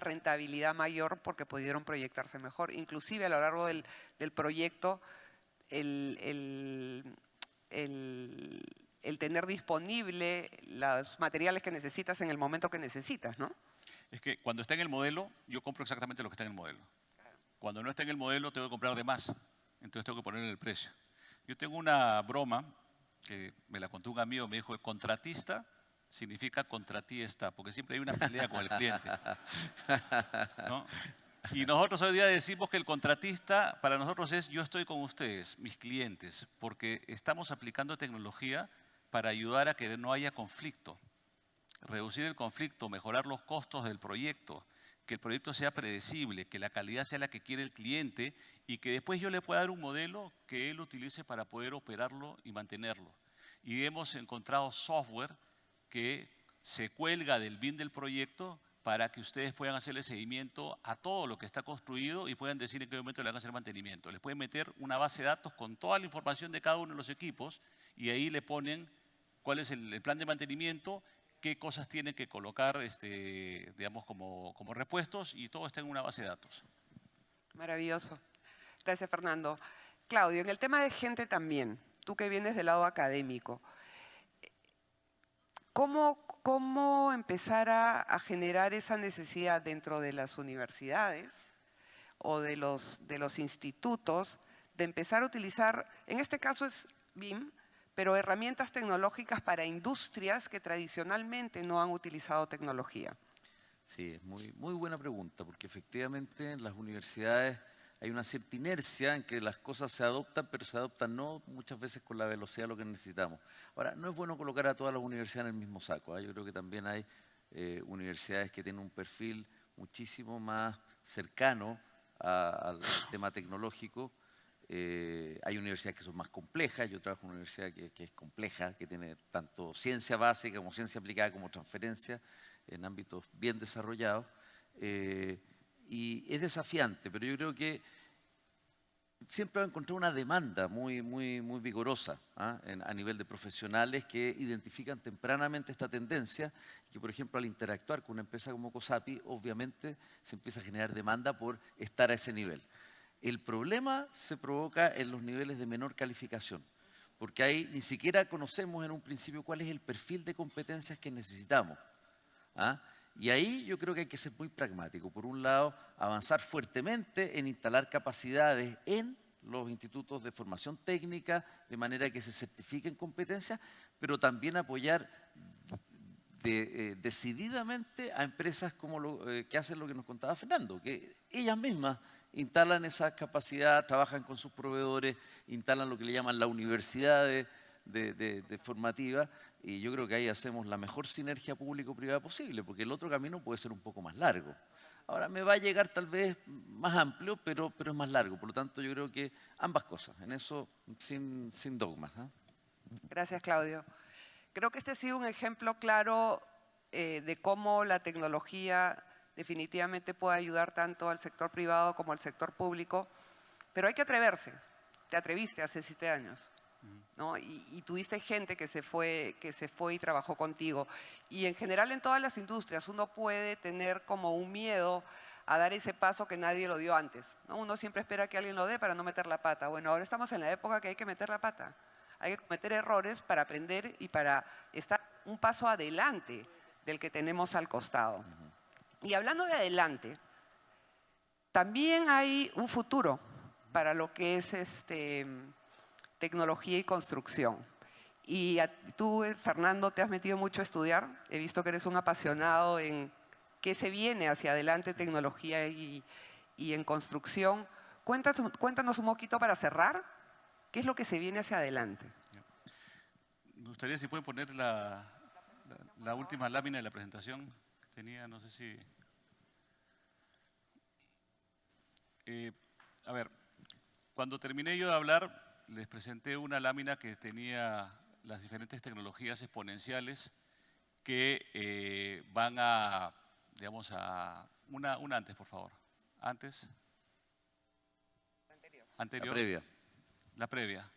[SPEAKER 2] rentabilidad mayor porque pudieron proyectarse mejor. Inclusive a lo largo del proyecto, el tener disponible los materiales que necesitas en el momento que necesitas, ¿no?
[SPEAKER 4] Es que cuando está en el modelo, yo compro exactamente lo que está en el modelo. Cuando no está en el modelo, tengo que comprar de más. Entonces tengo que poner el precio. Yo tengo una broma que me la contó un amigo, me dijo, el contratista significa contra ti está, porque siempre hay una pelea con el cliente, ¿no? Y nosotros hoy día decimos que el contratista para nosotros es yo estoy con ustedes, mis clientes, porque estamos aplicando tecnología para ayudar a que no haya conflicto, reducir el conflicto, mejorar los costos del proyecto, que el proyecto sea predecible, que la calidad sea la que quiere el cliente y que después yo le pueda dar un modelo que él utilice para poder operarlo y mantenerlo. Y hemos encontrado software que se cuelga del BIM del proyecto para que ustedes puedan hacerle seguimiento a todo lo que está construido y puedan decir en qué momento le van a hacer mantenimiento. Les pueden meter una base de datos con toda la información de cada uno de los equipos y ahí le ponen cuál es el plan de mantenimiento, qué cosas tienen que colocar, digamos, como repuestos, y todo está en una base de datos.
[SPEAKER 2] Maravilloso. Gracias, Fernando. Claudio, en el tema de gente también, tú que vienes del lado académico, ¿cómo empezar a generar esa necesidad dentro de las universidades o de los institutos de empezar a utilizar, en este caso es BIM, pero herramientas tecnológicas para industrias que tradicionalmente no han utilizado tecnología?
[SPEAKER 3] Sí, es muy buena pregunta, porque efectivamente en las universidades hay una cierta inercia en que las cosas se adoptan, pero se adoptan no muchas veces con la velocidad de lo que necesitamos. Ahora, no es bueno colocar a todas las universidades en el mismo saco, ¿eh? Yo creo que también hay universidades que tienen un perfil muchísimo más cercano al tema tecnológico. Hay universidades que son más complejas. Yo trabajo en una universidad que es compleja, que tiene tanto ciencia básica como ciencia aplicada como transferencia en ámbitos bien desarrollados. Y es desafiante, pero yo creo que siempre va a encontrar una demanda muy vigorosa, ¿ah? A nivel de profesionales que identifican tempranamente esta tendencia, que por ejemplo al interactuar con una empresa como COSAPI, obviamente se empieza a generar demanda por estar a ese nivel. El problema se provoca en los niveles de menor calificación, porque ahí ni siquiera conocemos en un principio cuál es el perfil de competencias que necesitamos, ¿ah? Y ahí yo creo que hay que ser muy pragmático. Por un lado, avanzar fuertemente en instalar capacidades en los institutos de formación técnica, de manera que se certifiquen competencias, pero también apoyar decididamente a empresas como que hacen lo que nos contaba Fernando, que ellas mismas instalan esas capacidades, trabajan con sus proveedores, instalan lo que le llaman la universidad de formativa, y yo creo que ahí hacemos la mejor sinergia público-privada posible, porque el otro camino puede ser un poco más largo. Ahora me va a llegar tal vez más amplio, pero es más largo. Por lo tanto, yo creo que ambas cosas, en eso sin dogmas, ¿eh?
[SPEAKER 2] Gracias, Claudio. Creo que este ha sido un ejemplo claro de cómo la tecnología definitivamente puede ayudar tanto al sector privado como al sector público, pero hay que atreverse. Te atreviste hace 7 años, ¿no? Y tuviste gente que se fue y trabajó contigo. Y en general en todas las industrias uno puede tener como un miedo a dar ese paso que nadie lo dio antes, ¿no? Uno siempre espera que alguien lo dé para no meter la pata. Bueno, ahora estamos en la época que hay que meter la pata. Hay que cometer errores para aprender y para estar un paso adelante del que tenemos al costado. Y hablando de adelante, también hay un futuro para lo que es tecnología y construcción. Y tú, Fernando, te has metido mucho a estudiar. He visto que eres un apasionado en qué se viene hacia adelante en tecnología y en construcción. Cuéntanos un poquito para cerrar, ¿qué es lo que se viene hacia adelante?
[SPEAKER 4] Me gustaría si pueden poner la última lámina de la presentación que tenía, no sé si... a ver, cuando terminé yo de hablar, les presenté una lámina que tenía las diferentes tecnologías exponenciales que van a, digamos, una antes, por favor. Antes. Anterior.
[SPEAKER 3] La previa.
[SPEAKER 4] La previa.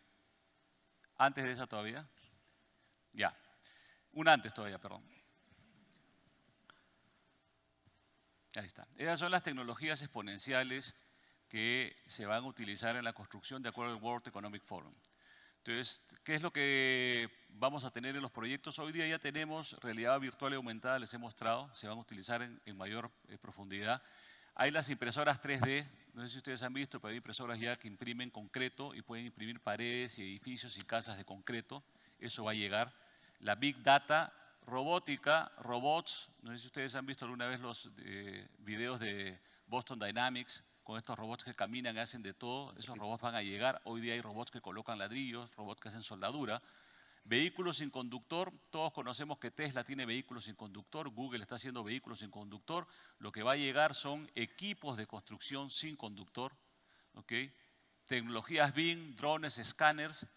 [SPEAKER 4] Antes de esa todavía. Ya. Una antes todavía, perdón. Ahí está. Esas son las tecnologías exponenciales que se van a utilizar en la construcción de acuerdo al World Economic Forum. Entonces, ¿qué es lo que vamos a tener en los proyectos? Hoy día ya tenemos realidad virtual y aumentada, les he mostrado, se van a utilizar en mayor profundidad. Hay las impresoras 3D, no sé si ustedes han visto, pero hay impresoras ya que imprimen concreto y pueden imprimir paredes y edificios y casas de concreto. Eso va a llegar. La Big Data, robótica, robots, no sé si ustedes han visto alguna vez los videos de Boston Dynamics, con estos robots que caminan y hacen de todo. Esos robots van a llegar. Hoy día hay robots que colocan ladrillos, robots que hacen soldadura. Vehículos sin conductor, todos conocemos que Tesla tiene vehículos sin conductor, Google está haciendo vehículos sin conductor. Lo que va a llegar son equipos de construcción sin conductor, ¿okay? Tecnologías BIM, drones, escáneres,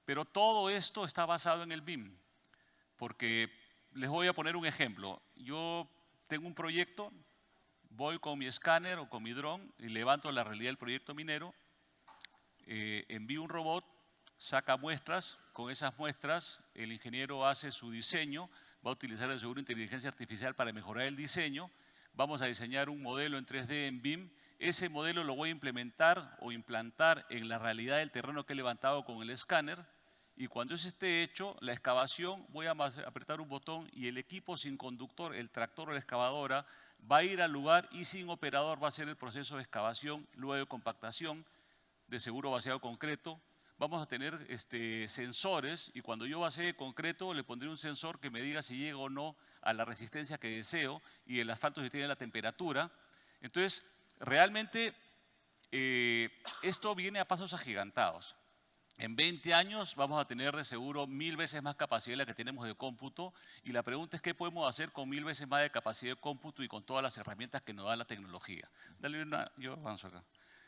[SPEAKER 4] pero todo esto está basado en el BIM. Porque les voy a poner un ejemplo. Yo tengo un proyecto, voy con mi escáner o con mi dron y levanto la realidad del proyecto minero, envío un robot, saca muestras, con esas muestras el ingeniero hace su diseño, va a utilizar de seguro inteligencia artificial para mejorar el diseño, vamos a diseñar un modelo en 3D en BIM, ese modelo lo voy a implementar o implantar en la realidad del terreno que he levantado con el escáner y cuando eso esté hecho, la excavación, voy a apretar un botón y el equipo sin conductor, el tractor o la excavadora, va a ir al lugar y sin operador va a hacer el proceso de excavación, luego de compactación, de seguro vaciado concreto. Vamos a tener sensores y cuando yo vacíe concreto le pondré un sensor que me diga si llega o no a la resistencia que deseo y el asfalto si tiene la temperatura. Entonces, realmente esto viene a pasos agigantados. En 20 años vamos a tener de seguro 1000 veces más capacidad de la que tenemos de cómputo y la pregunta es qué podemos hacer con 1000 veces más de capacidad de cómputo y con todas las herramientas que nos da la tecnología. Dale yo avanzo acá.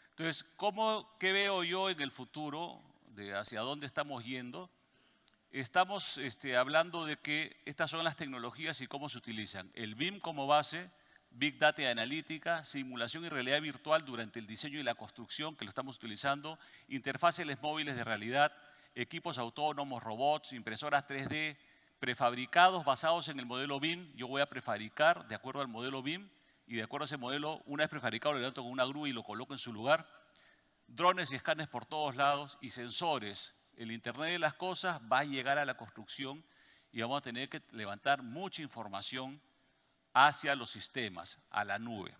[SPEAKER 4] Entonces, ¿qué veo yo en el futuro? De hacia dónde estamos yendo, estamos hablando de que estas son las tecnologías y cómo se utilizan. El BIM como base, Big Data y Analítica, simulación y realidad virtual durante el diseño y la construcción que lo estamos utilizando, interfaces móviles de realidad, equipos autónomos, robots, impresoras 3D, prefabricados basados en el modelo BIM. Yo voy a prefabricar de acuerdo al modelo BIM y de acuerdo a ese modelo, una vez prefabricado lo levanto con una grúa y lo coloco en su lugar. Drones y escáneres por todos lados y sensores. El Internet de las cosas va a llegar a la construcción y vamos a tener que levantar mucha información hacia los sistemas, a la nube.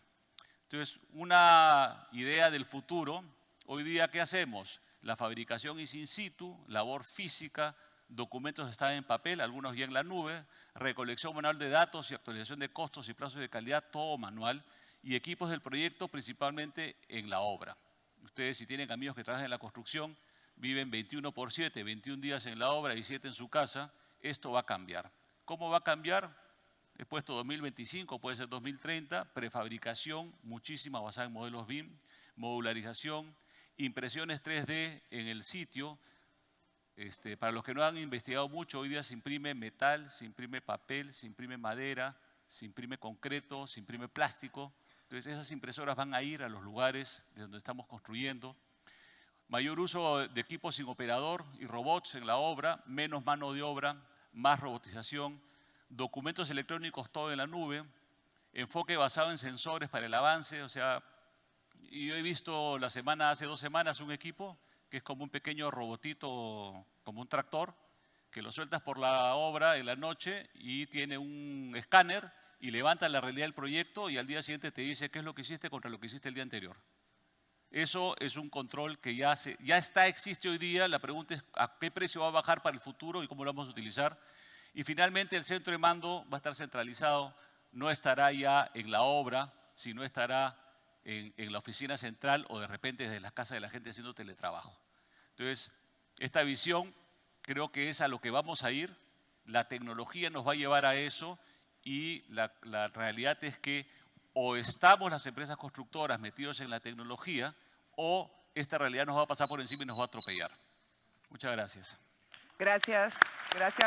[SPEAKER 4] Entonces, una idea del futuro, hoy día, ¿qué hacemos? La fabricación es in situ, labor física, documentos están en papel, algunos ya en la nube, recolección manual de datos y actualización de costos y plazos de calidad, todo manual, y equipos del proyecto principalmente en la obra. Ustedes si tienen amigos que trabajan en la construcción, viven 21/7, 21 días en la obra y 7 en su casa, esto va a cambiar. ¿Cómo va a cambiar? He puesto 2025, puede ser 2030, prefabricación, muchísima basada en modelos BIM, modularización, impresiones 3D en el sitio. Para los que no han investigado mucho, hoy día se imprime metal, se imprime papel, se imprime madera, se imprime concreto, se imprime plástico. Entonces esas impresoras van a ir a los lugares de donde estamos construyendo. Mayor uso de equipos sin operador y robots en la obra, menos mano de obra, más robotización, documentos electrónicos todo en la nube, enfoque basado en sensores para el avance. O sea, yo he visto hace 2 semanas un equipo que es como un pequeño robotito, como un tractor, que lo sueltas por la obra en la noche y tiene un escáner y levanta la realidad del proyecto y al día siguiente te dice qué es lo que hiciste contra lo que hiciste el día anterior. Eso es un control que ya existe hoy día. La pregunta es a qué precio va a bajar para el futuro y cómo lo vamos a utilizar. Y finalmente el centro de mando va a estar centralizado, no estará ya en la obra, sino estará en la oficina central o de repente desde las casas de la gente haciendo teletrabajo. Entonces, esta visión creo que es a lo que vamos a ir. La tecnología nos va a llevar a eso. Y la realidad es que o estamos las empresas constructoras metidos en la tecnología o esta realidad nos va a pasar por encima y nos va a atropellar. Muchas gracias.
[SPEAKER 2] Gracias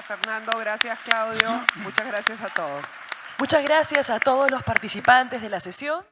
[SPEAKER 2] Fernando, gracias Claudio, muchas gracias a todos.
[SPEAKER 1] Muchas gracias a todos los participantes de la sesión.